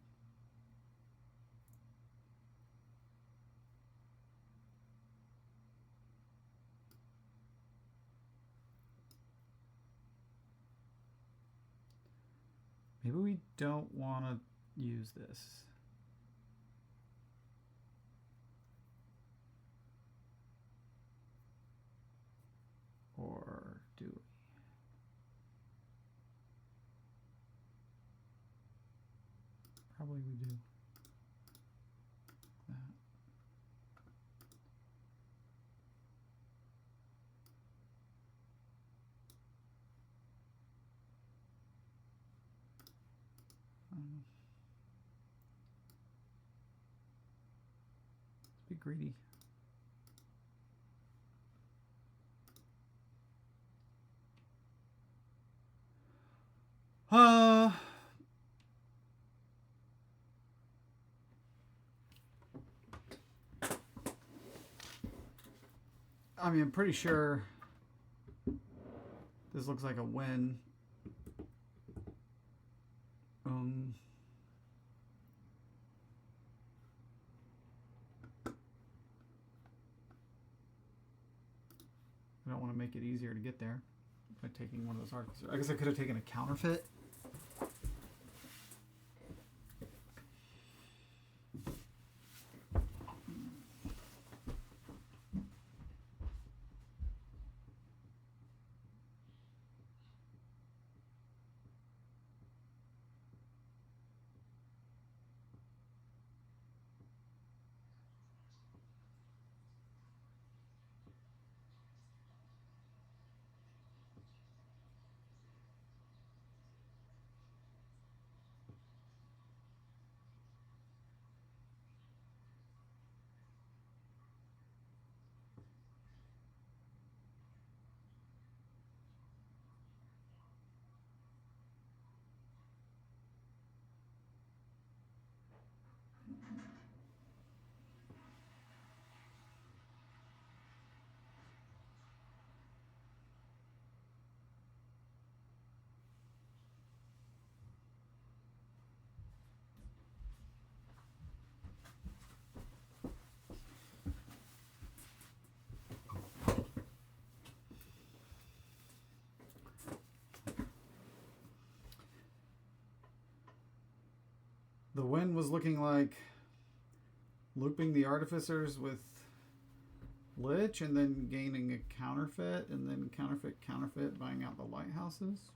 S1: Maybe we don't want to use this. Or do we? Probably we do. That. Let's be greedy. I mean, I'm pretty sure this looks like a win. I don't want to make it easier to get there by taking one of those articles. I guess I could have taken a counterfeit. The win was looking like looping the artificers with Lich and then gaining a counterfeit and then counterfeit, buying out the lighthouses.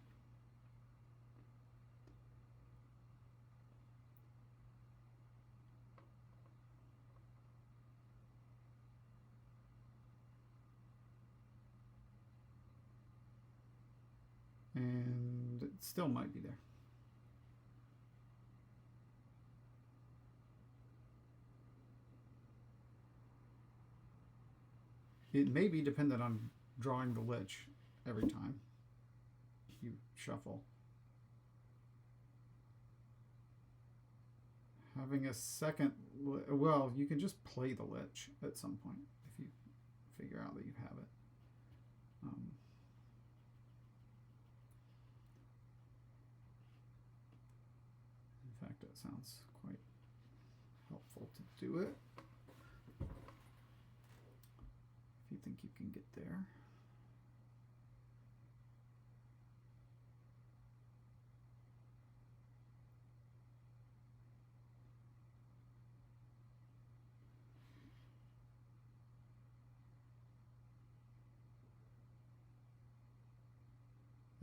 S1: And it still might be there. It may be dependent on drawing the Lich every time you shuffle. Having a second, well, you can just play the Lich at some point if you figure out that you have it. In fact, that sounds quite helpful to do it. If you think you can get there.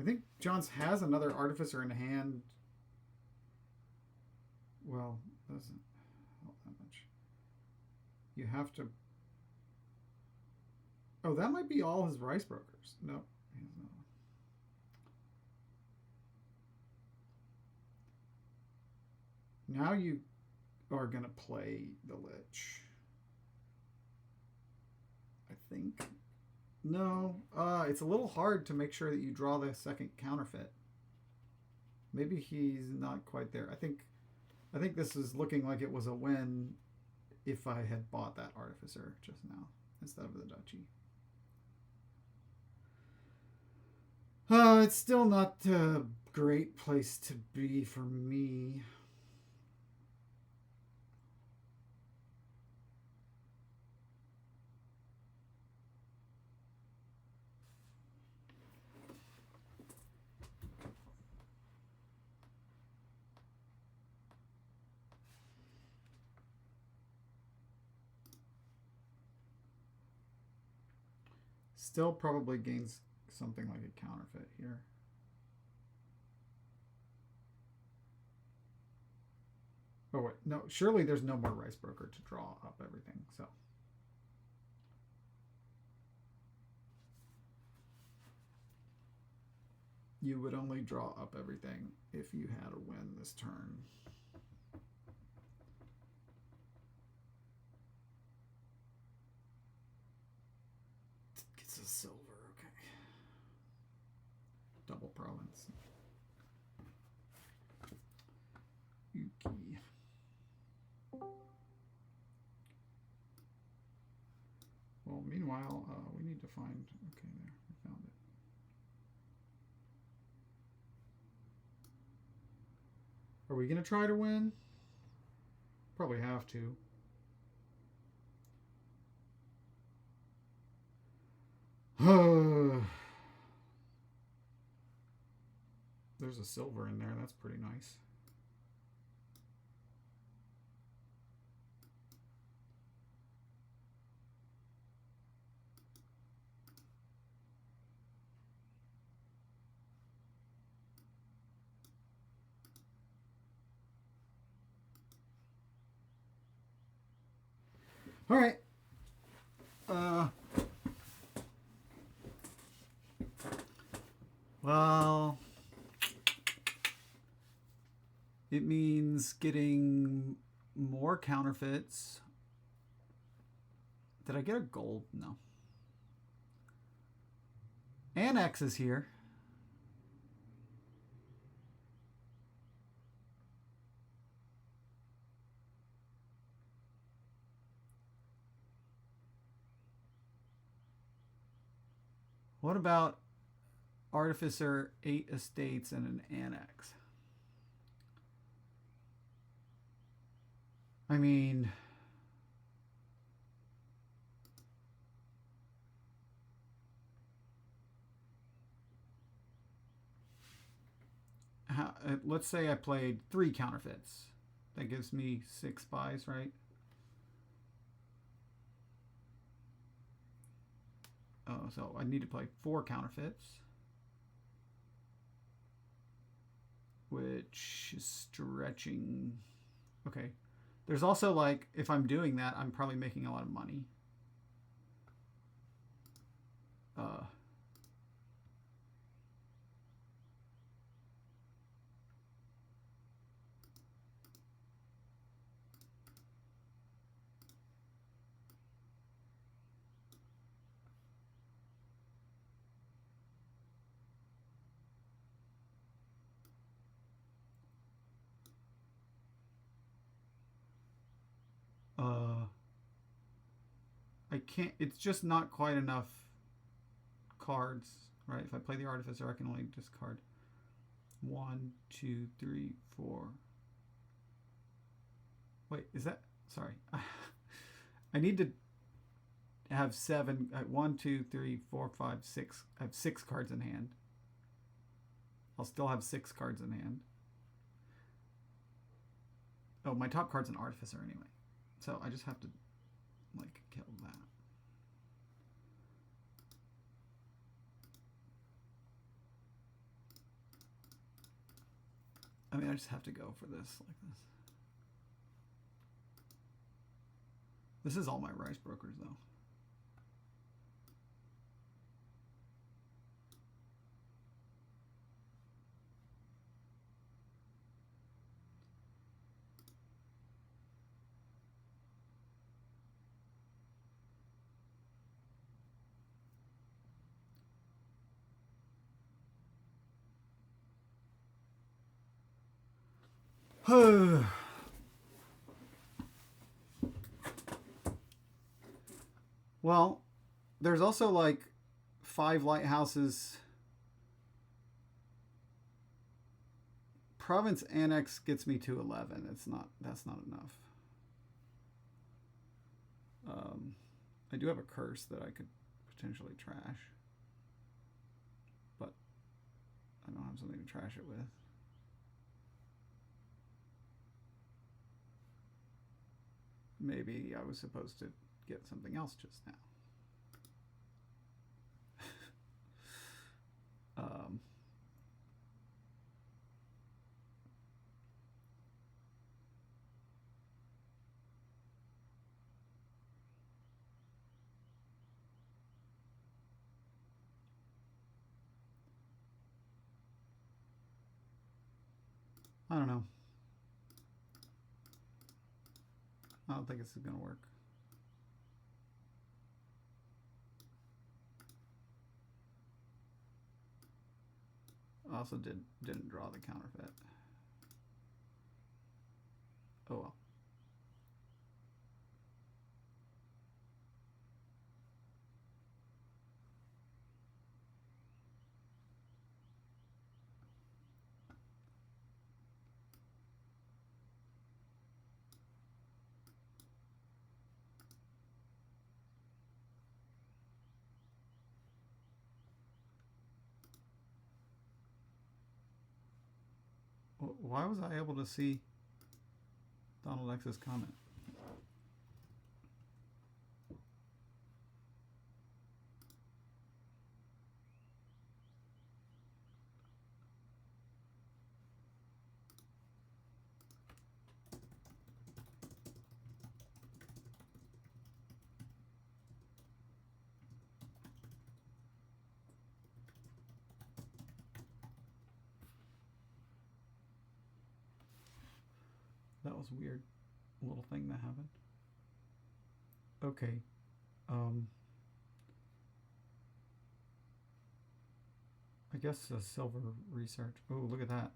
S1: I think Jonts has another Artificer in hand. Well, doesn't help that much. You have to... Oh, that might be all his Rice Brokers. Nope. He has another one. Now you are going to play the Lich. I think. No. It's a little hard to make sure that you draw the second counterfeit. Maybe he's not quite there. I think this is looking like it was a win if I had bought that Artificer just now instead of the Duchy. It's still not a great place to be for me. Still probably gains something like a counterfeit here. Oh wait, no, surely there's no more Rice Broker to draw up everything, so. You would only draw up everything if you had a win this turn. Gets a silver, okay. Double province. Yuki. Well, meanwhile, we need to find... Okay, there, we found it. Are we going to try to win? Probably have to. There's a silver in there. That's pretty nice. All right. Well, it means getting more counterfeits. Did I get a gold? No. Annex is here. What about Artificer, 8 estates, and an annex? I mean... let's say I played 3 counterfeits. That gives me 6 spies, right? Oh, so I need to play 4 counterfeits, which is stretching. Okay. There's also, like, if I'm doing that, I'm probably making a lot of money. I can't, it's just not quite enough cards, right? If I play the Artificer, I can only discard 1, 2, 3, 4. Wait, is that, sorry. I need to have 7, 1, 2, 3, 4, 5, 6. I have 6 cards in hand. I'll still have 6 cards in hand. Oh, my top card's an Artificer anyway. So I just have to, like, kill that. mean, I just have to go for this like this. This is all my rice brokers, though. Well, there's also like 5 lighthouses. Province Annex gets me to 11. That's not enough. I do have a curse that I could potentially trash, but I don't have something to trash it with. Maybe I was supposed to get something else just now. I don't know. I don't think this is going to work. Also didn't draw the counterfeit. Oh well. Why was I able to see Donald X's comment? That was weird. A little thing that happened. Okay. I guess silver research. Oh, look at that.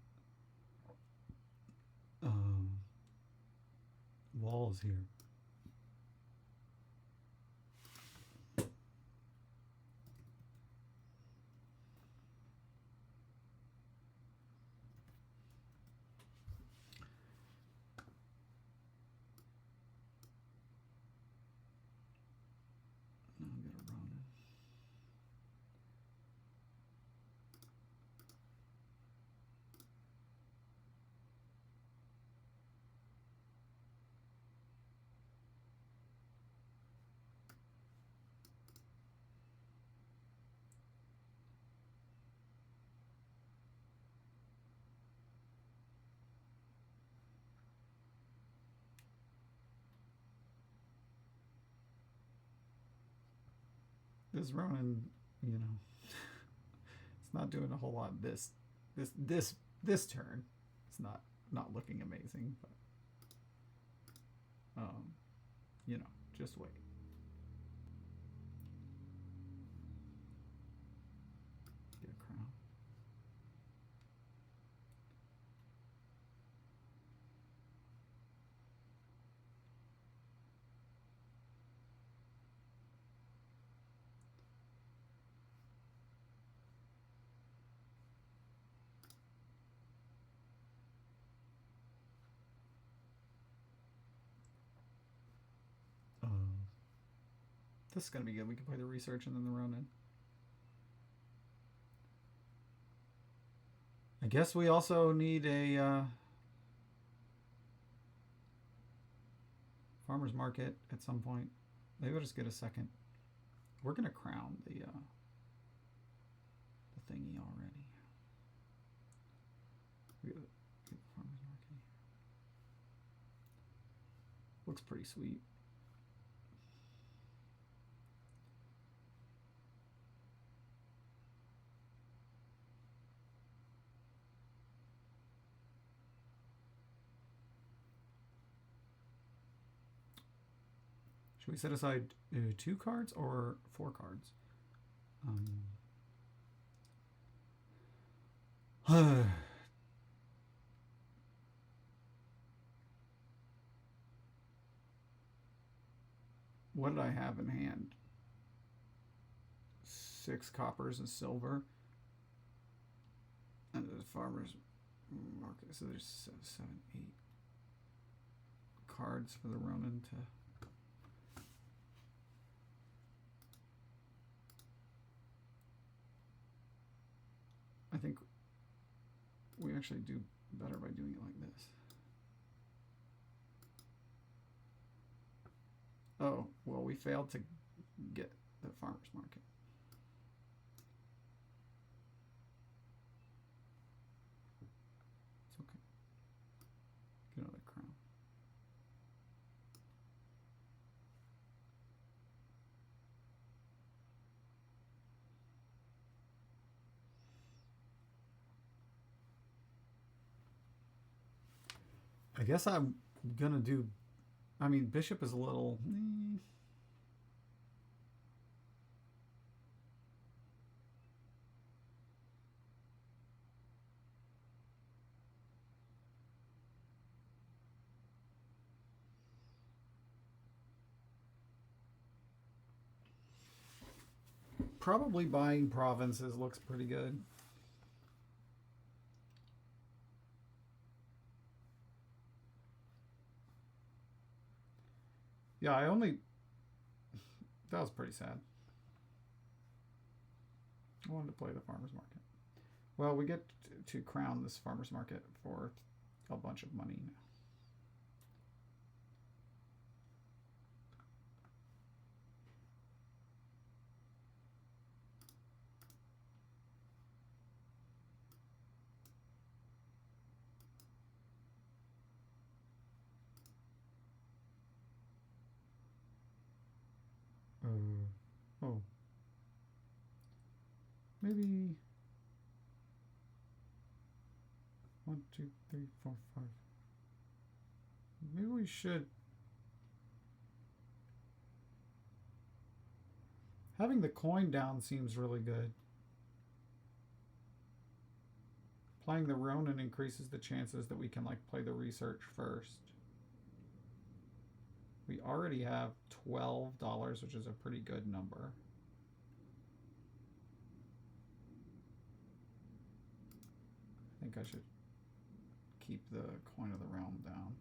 S1: Walls here. This Ronin, you know, it's not doing a whole lot this turn. It's not looking amazing, but you know, just wait. Get a crown. This is going to be good. We can play the research and then the Ronin. I guess we also need a farmer's market at some point. Maybe we'll just get a second. We're going to crown the thingy already. We get the Looks pretty sweet. Should we set aside 2 cards or 4 cards? What did I have in hand? 6 coppers and silver. And the farmer's market. So there's 7, 8 cards for the Ronin to... I think we actually do better by doing it like this. Oh, well, we failed to get the farmer's market. It's okay. Get another crown. I guess I'm gonna do... I mean, bishop is a little... Probably buying provinces looks pretty good. Yeah, I only... That was pretty sad. I wanted to play the farmer's market. Well, we get to crown this farmer's market for a bunch of money now. Oh. Maybe 1, 2, 3, 4, 5. Maybe we should... Having the coin down seems really good. Playing the Ronin increases the chances that we can like play the research first. We already have $12, which is a pretty good number. I think I should keep the coin of the realm down.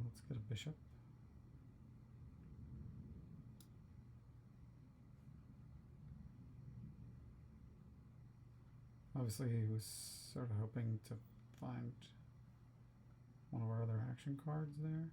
S1: Let's get a bishop. Obviously, he was sort of hoping to find one of our other action cards there.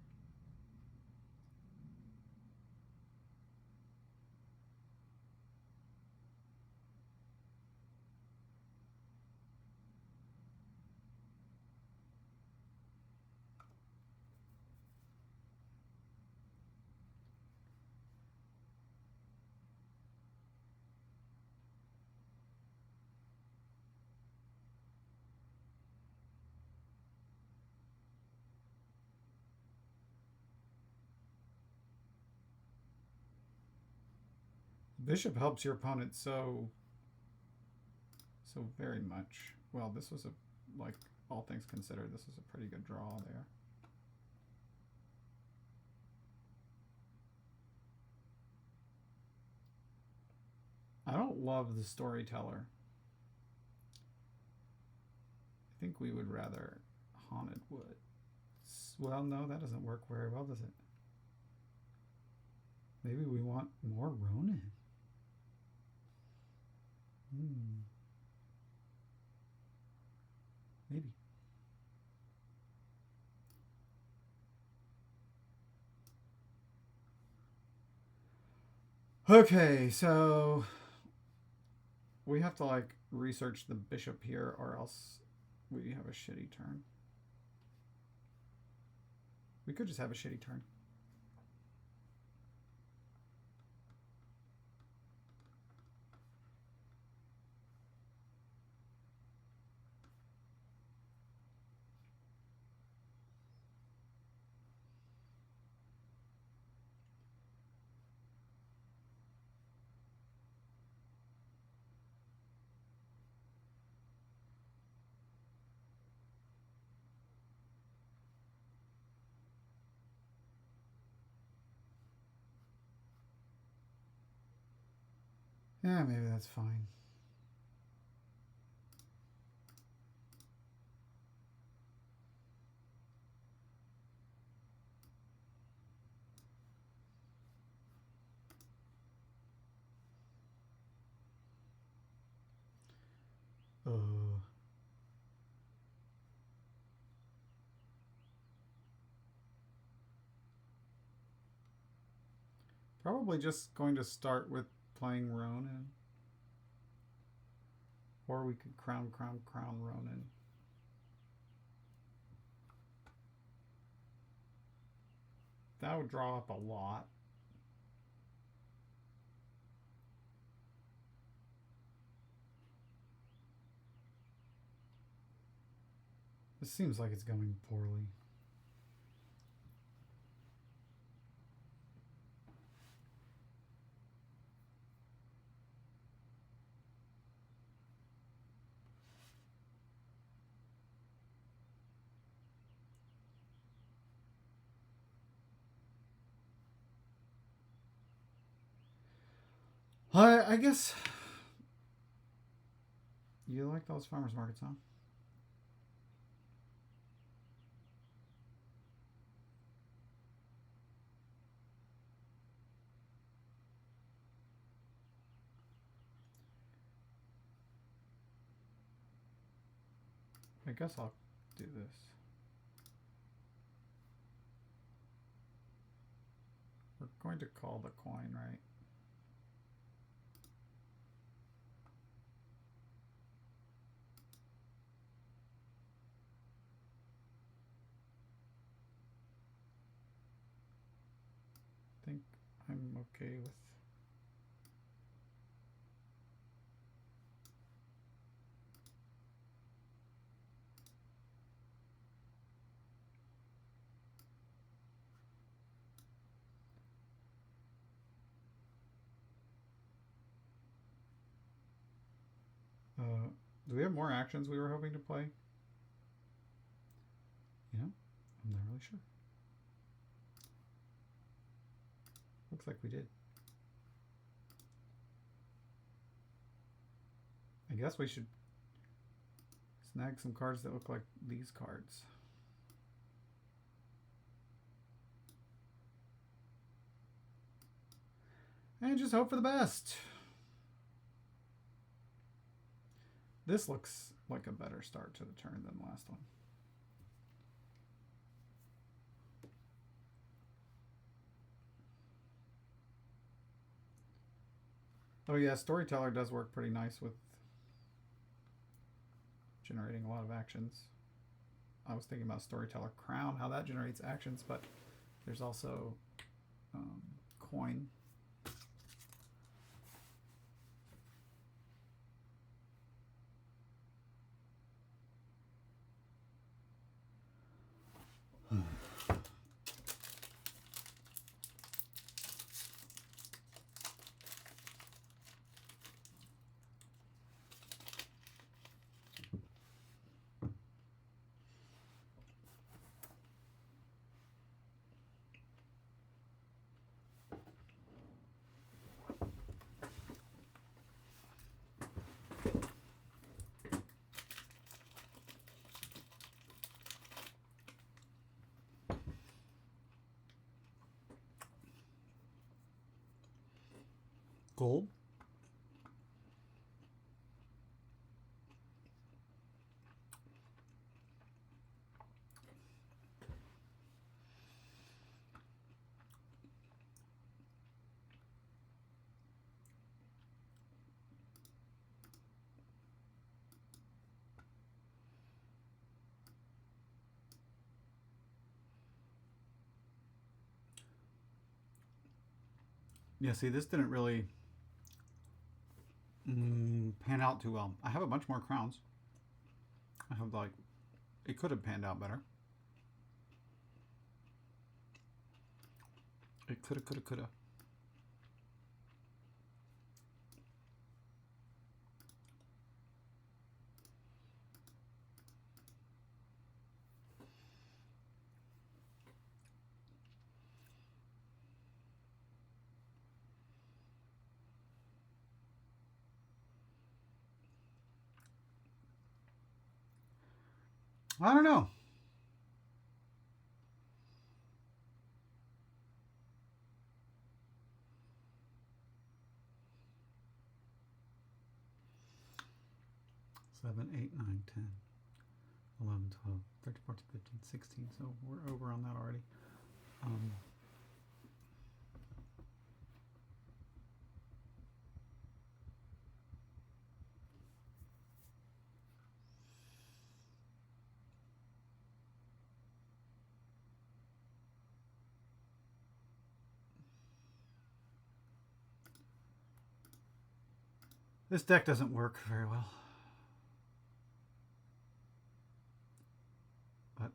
S1: Bishop helps your opponent so very much. Well, this was like, all things considered, this was a pretty good draw there. I don't love the storyteller. I think we would rather Haunted Woods. Well, no, that doesn't work very well, does it? Maybe we want more Ronin. Maybe. Okay, so we have to like research the bishop here, or else we have a shitty turn. We could just have a shitty turn. Yeah, maybe that's fine. Probably just going to start with playing Ronin. Or we could crown Ronin. That would draw up a lot. This seems like it's going poorly. I guess you like those farmers markets, huh? I guess I'll do this. We're going to call the coin, right? I think I'm okay with. Do we have more actions we were hoping to play? You know, I'm not really sure. Looks like we did. I guess we should snag some cards that look like these cards. And just hope for the best. This looks like a better start to the turn than the last one. Oh yeah, Storyteller does work pretty nice with generating a lot of actions. I was thinking about Storyteller Crown, how that generates actions, but there's also coin. Gold. Yeah, see, this didn't really pan out too well. I have a bunch more crowns. I have like, it could have panned out better. It coulda. I don't know. Seven, 8, 9, 10, 11, 12, 13, 14, 15, 16. So we're over on that already. This deck doesn't work very well. But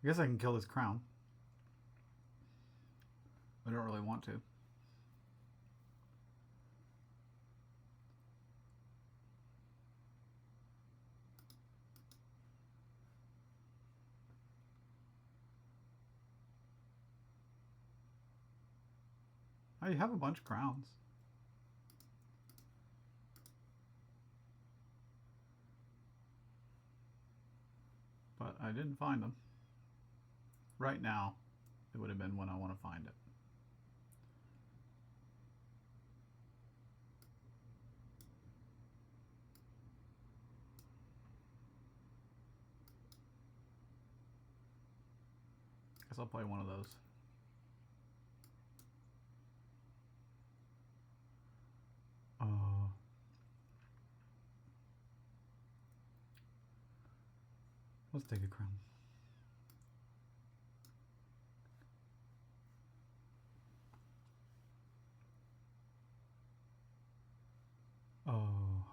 S1: I guess I can kill this crown. I don't really want to. I have a bunch of crowns. But I didn't find them. Right now, it would have been when I want to find it. Guess I'll play one of those. Let's take a crown.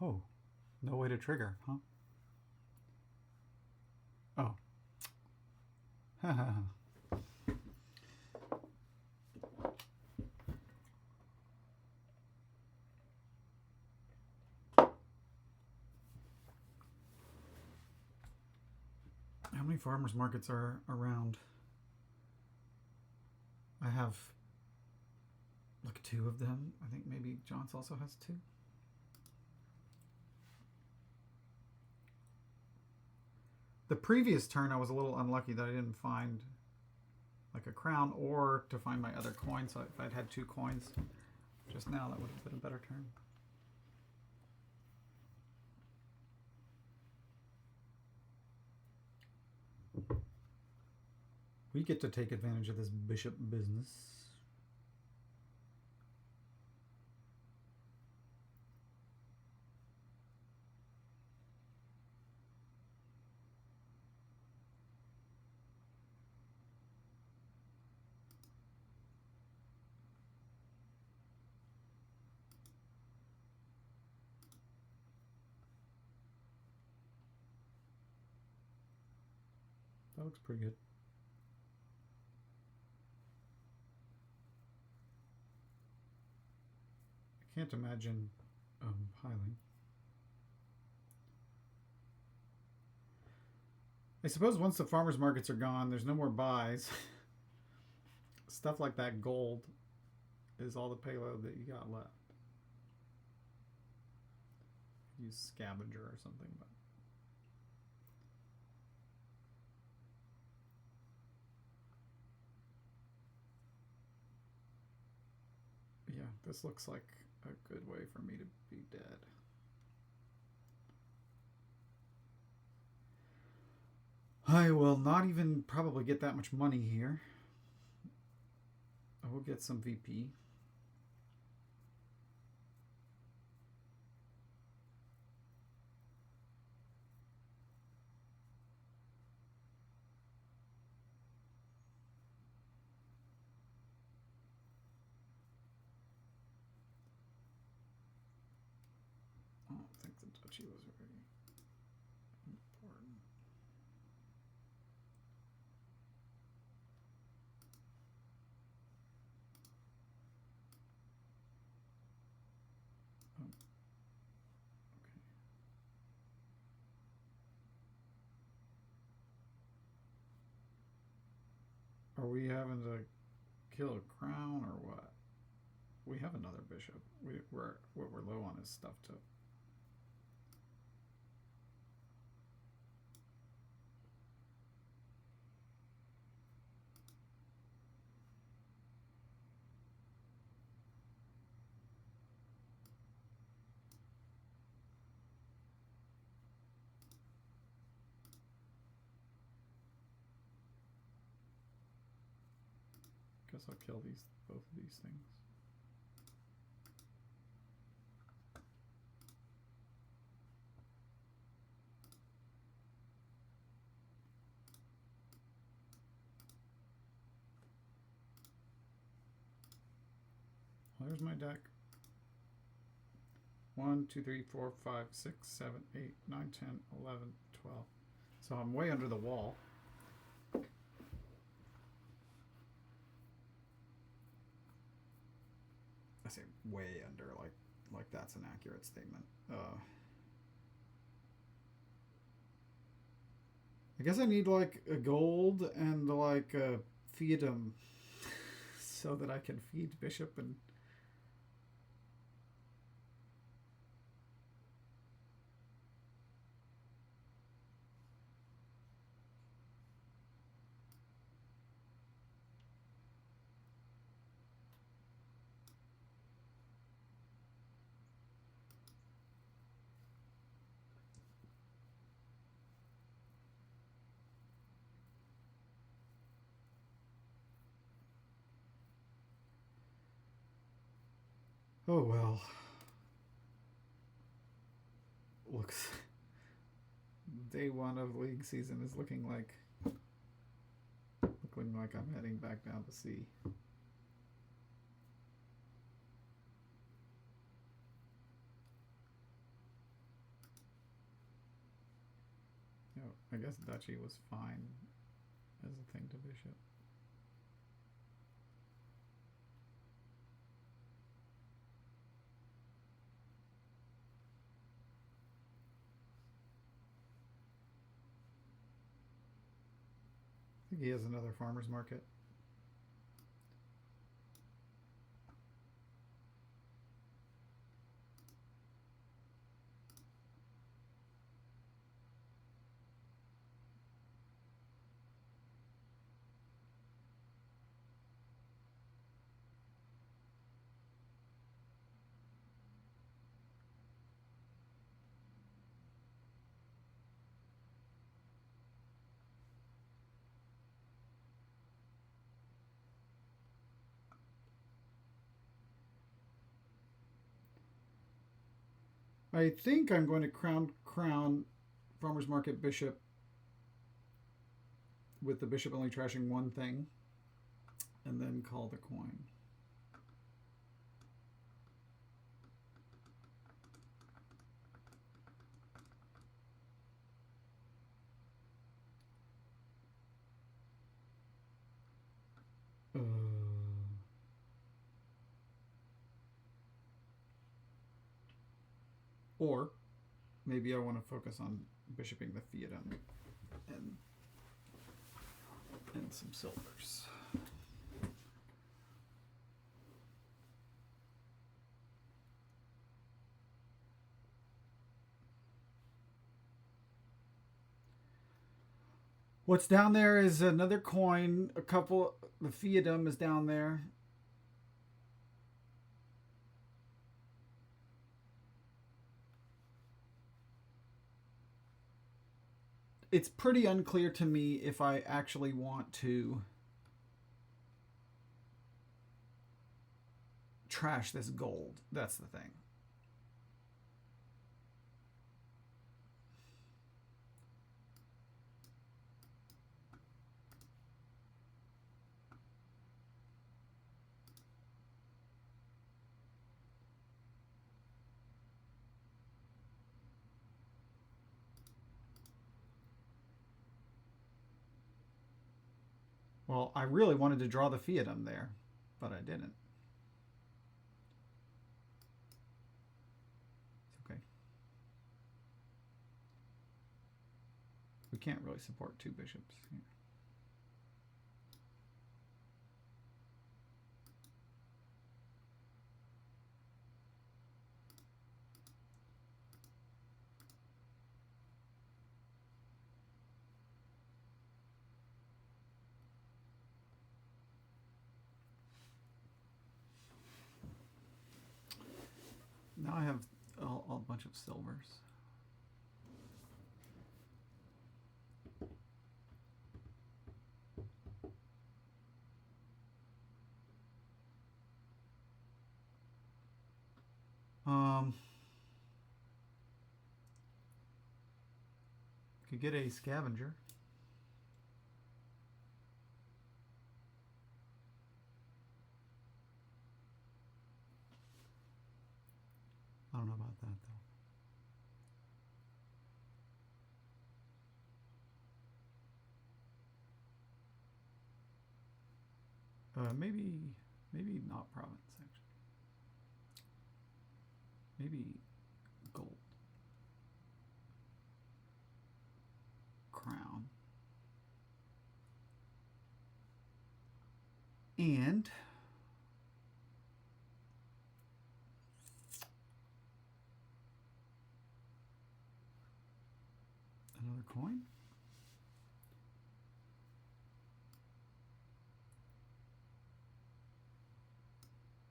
S1: Oh, no way to trigger, huh? Oh. How many farmers markets are around? I have like 2 of them. I think maybe Jonts also has 2. The previous turn I was a little unlucky that I didn't find like a crown or to find my other coin. So if I'd had 2 coins just now, that would have been a better turn. We get to take advantage of this bishop business. That looks pretty good. I can't imagine piling. I suppose once the farmers markets are gone, there's no more buys. Stuff like that gold is all the payload that you got left. Use scavenger or something, but This looks like a good way for me to be dead. I will not even probably get that much money here. I will get some VP. I don't think the duchy was very important. Oh, okay. Are we having to kill a crown or what? We have another bishop. What we're low on is stuff too. Guess I'll kill both of these things. There's my deck. 1, 2, 3, 4, 5, 6, 7, 8, 9, 10, 11, 12. So I'm way under the wall. I say way under, like that's an accurate statement. I guess I need like a gold and like a fiefdom so that I can feed bishop and oh well. Looks day one of league season is looking like I'm heading back down to sea. You know, I guess duchy was fine as a thing to bishop. I think he has another farmer's market. I think I'm going to crown farmer's market bishop with the bishop only trashing one thing and then call the coin. Or maybe I want to focus on bishoping the fiefdom and some silvers. What's down there is another coin. The fiefdom is down there. it's pretty unclear to me if I actually want to trash this gold. That's the thing. Well, I really wanted to draw the Fiatum there, but I didn't. It's okay. We can't really support two bishops here. Now I have a bunch of silvers. Could get a scavenger. I don't know about that though. Maybe not province actually. Maybe gold. Crown. And another coin.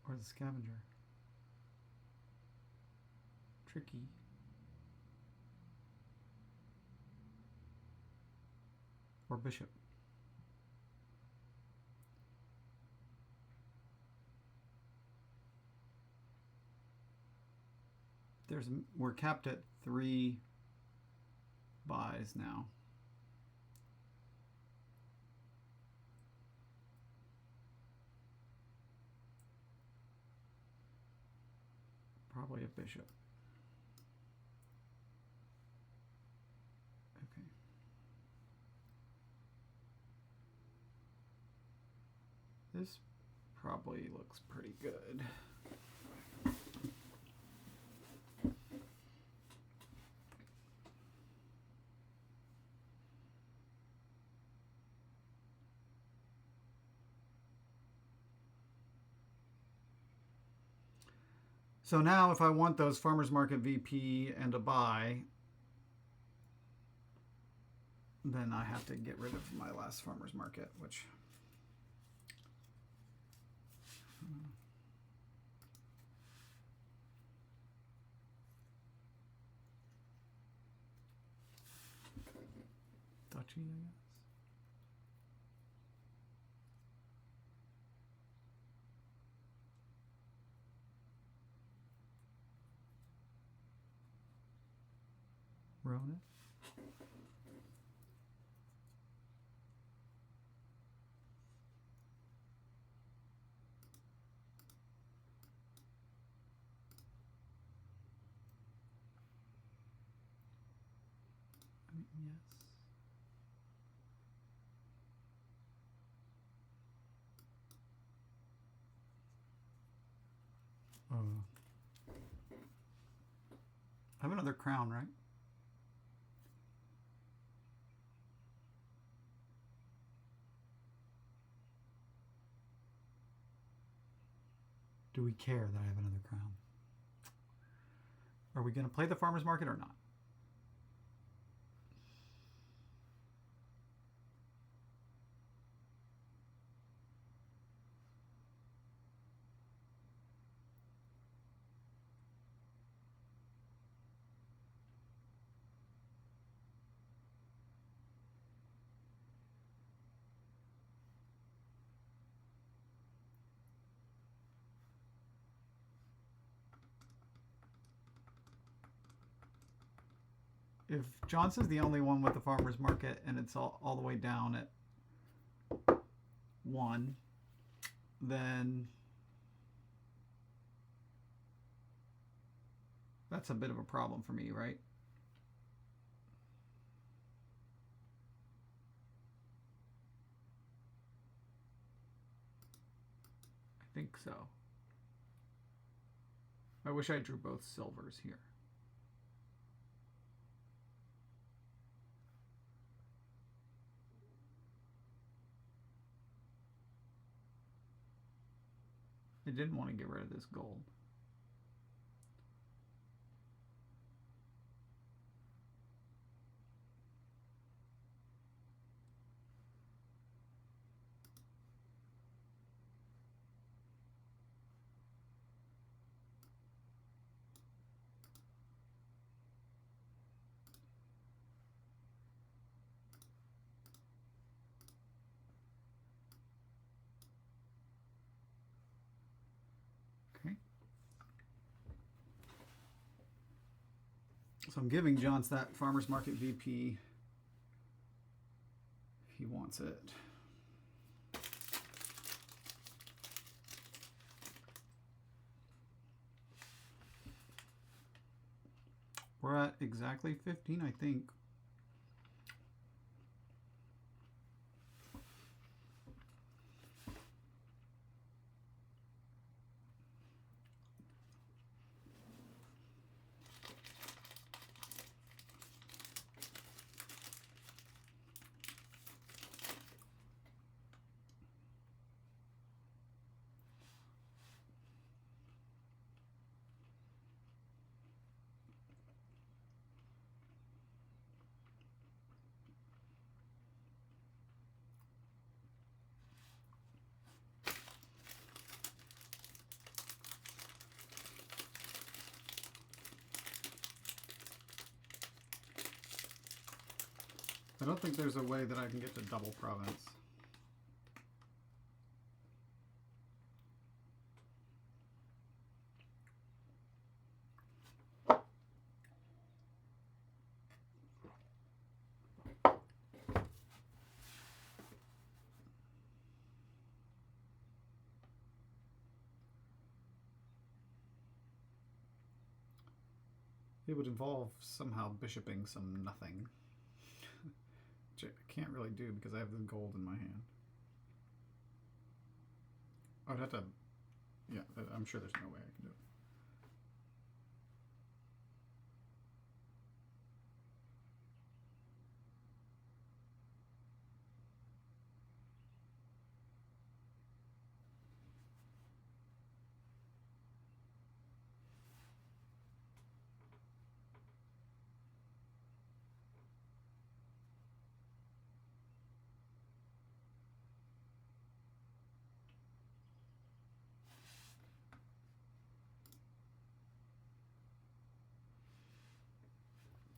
S1: Or the scavenger. Tricky. Or bishop. We're capped at 3 buys now. Probably a bishop. Okay. This probably looks pretty good. So now if I want those farmers market VP and a buy, then I have to get rid of my last farmers market, which Duchy, I guess. Rona. Yes. I have another crown, right? Do we care that I have another crown? Are we going to play the farmer's market or not? If jonts is the only one with the farmer's market and it's all the way down at 1, then that's a bit of a problem for me, right? I think so. I wish I drew both silvers here. I didn't want to get rid of this gold. Okay. So I'm giving jonts that farmer's market VP if he wants it. We're at exactly 15, I think. I don't think there's a way that I can get to double province. It would involve somehow bishoping some nothing. Which I can't really do because I have the gold in my hand. I'd have to, yeah, I'm sure there's no way I can do it.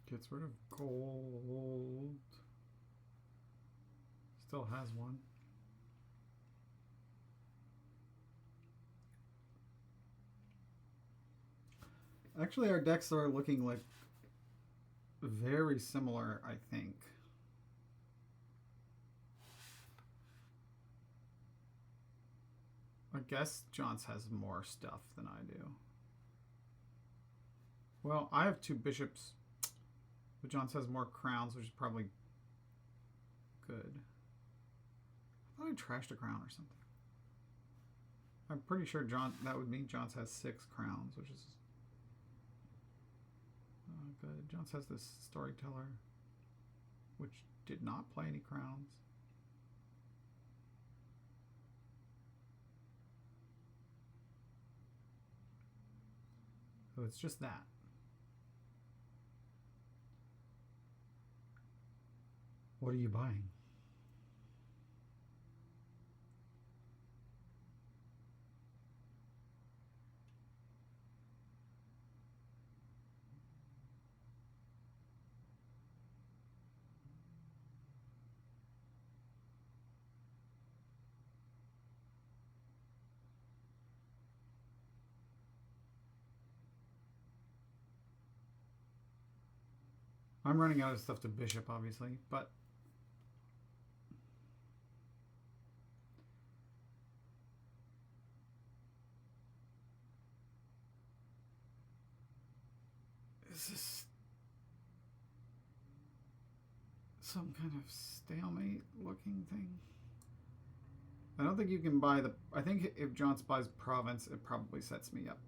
S1: Gets rid of gold. Still has one. Actually, our decks are looking like very similar, I think. I guess jonts has more stuff than I do. Well, I have 2 bishops, but jonts has more crowns, which is probably good. I thought I trashed a crown or something. I'm pretty sure that would mean jonts has 6 crowns, which is good. Jonts has this storyteller, which did not play any crowns. So it's just that. What are you buying? I'm running out of stuff to bishop, obviously, but is this some kind of stalemate looking thing? I don't think you can buy the... I think if jonts buys province, it probably sets me up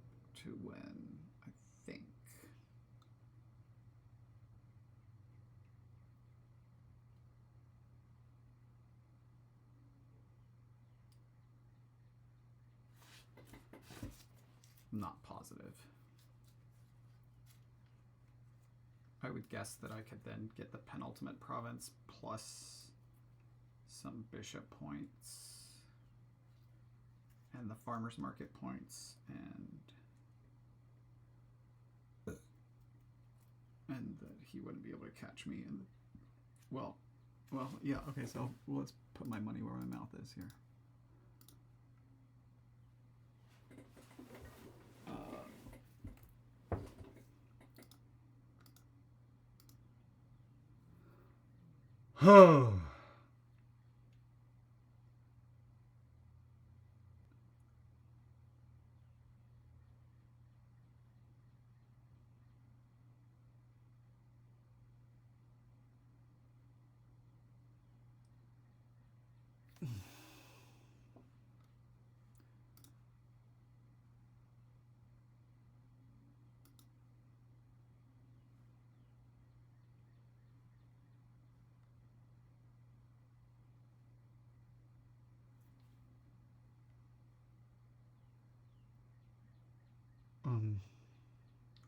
S1: to win, I think. Not positive. I would guess that I could then get the penultimate province plus some bishop points and the farmer's market points and that he wouldn't be able to catch me. And well, yeah, okay, so let's put my money where my mouth is here. Oh.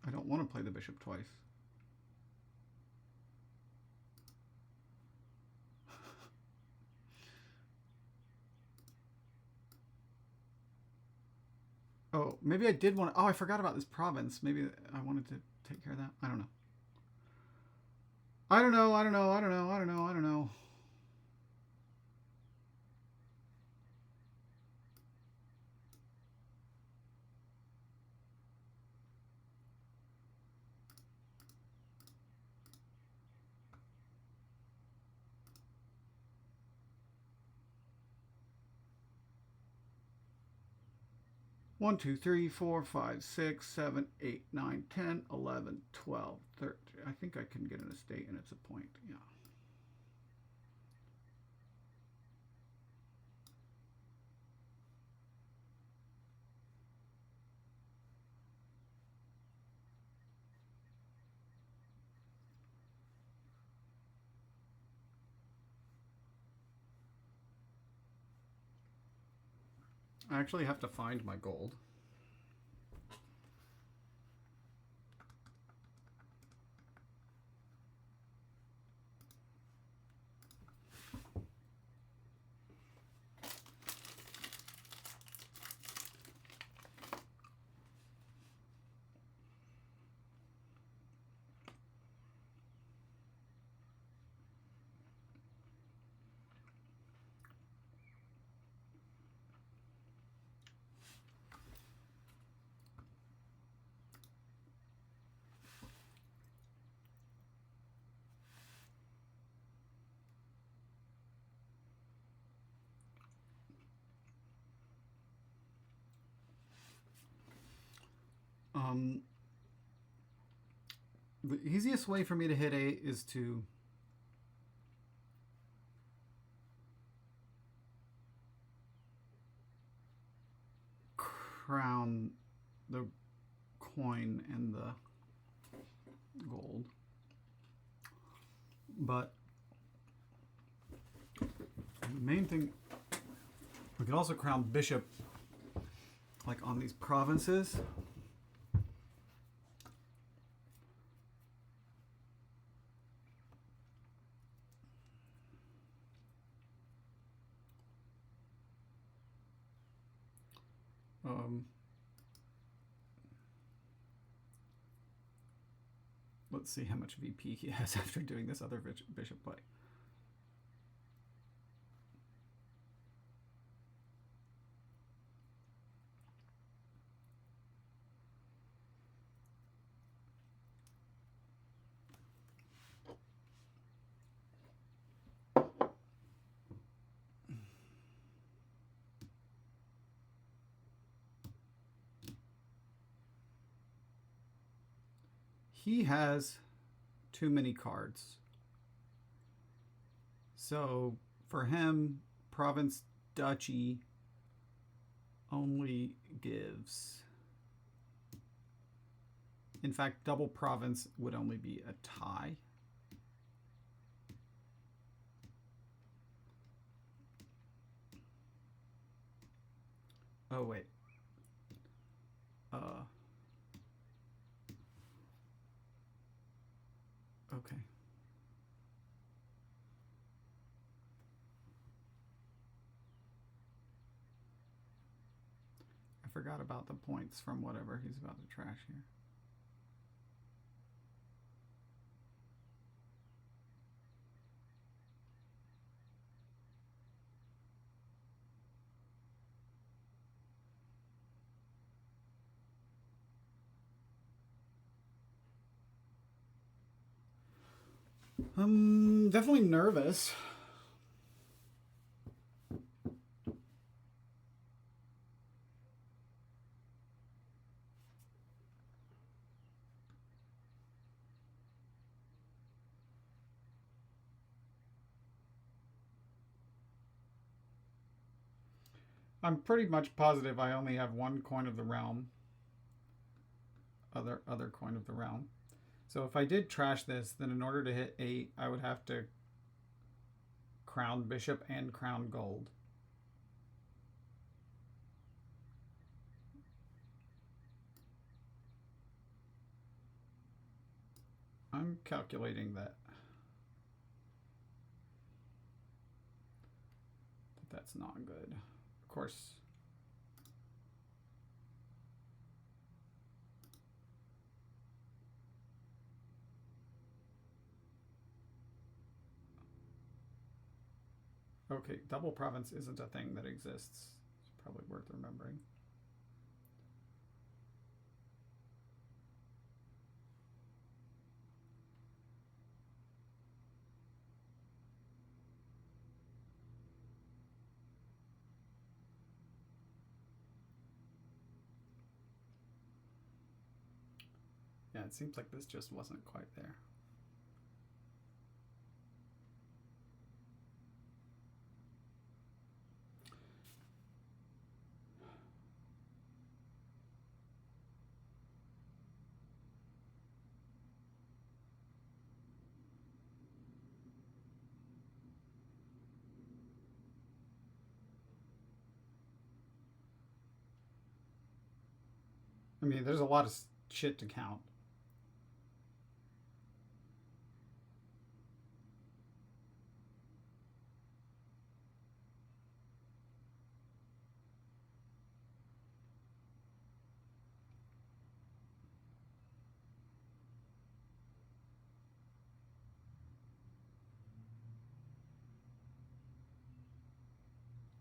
S1: I don't want to play the bishop twice. Oh, maybe I did want to... Oh, I forgot about this province. Maybe I wanted to take care of that. I don't know. I don't know. 1, 2, 3, 4, 5, 6, 7, 8, 9, 10, 11, 12, 13. I think I can get an estate and it's a point. Yeah. I actually have to find my gold. The easiest way for me to hit 8 is to crown the coin and the gold. But the main thing, we could also crown bishop like on these provinces. Let's see how much VP he has after doing this other bishop play. he has too many cards. So for him, province duchy only gives, in fact, double province would only be a tie. Oh wait. Okay. I forgot about the points from whatever he's about to trash here. I'm definitely nervous. I'm pretty much positive I only have one coin of the realm. Other coin of the realm. So if I did trash this, then in order to hit 8, I would have to crown bishop and crown gold. I'm calculating that. But that's not good. Of course. Okay, double province isn't a thing that exists. It's probably worth remembering. Yeah, it seems like this just wasn't quite there. I mean, there's a lot of shit to count.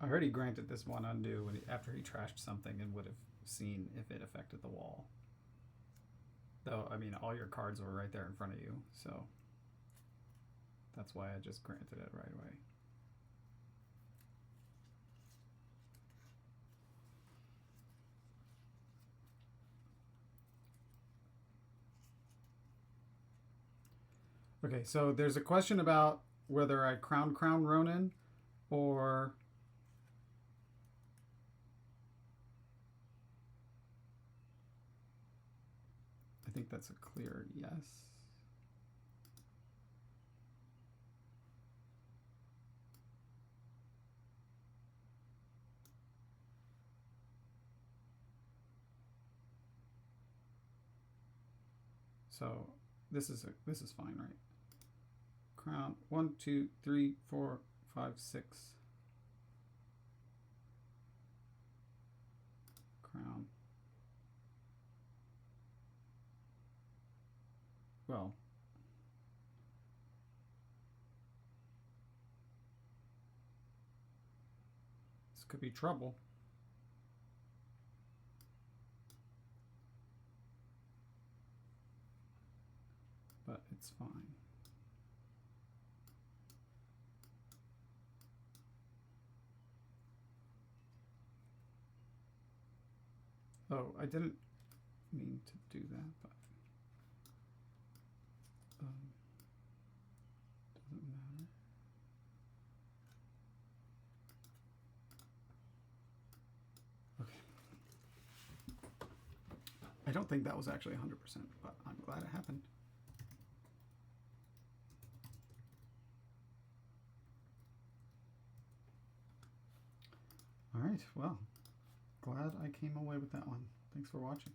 S1: I already granted this one undo when after he trashed something and would have seen if it affected the wall. Though, I mean, all your cards were right there in front of you, so that's why I just granted it right away. Okay, so there's a question about whether I crown Ronin or I think that's a clear yes. So this is fine, right? Crown 1, 2, 3, 4, 5, 6. Crown. Well, this could be trouble. But it's fine. Oh, I didn't mean to do that, but I don't think that was actually 100%, but I'm glad it happened. All right, well, glad I came away with that one. Thanks for watching.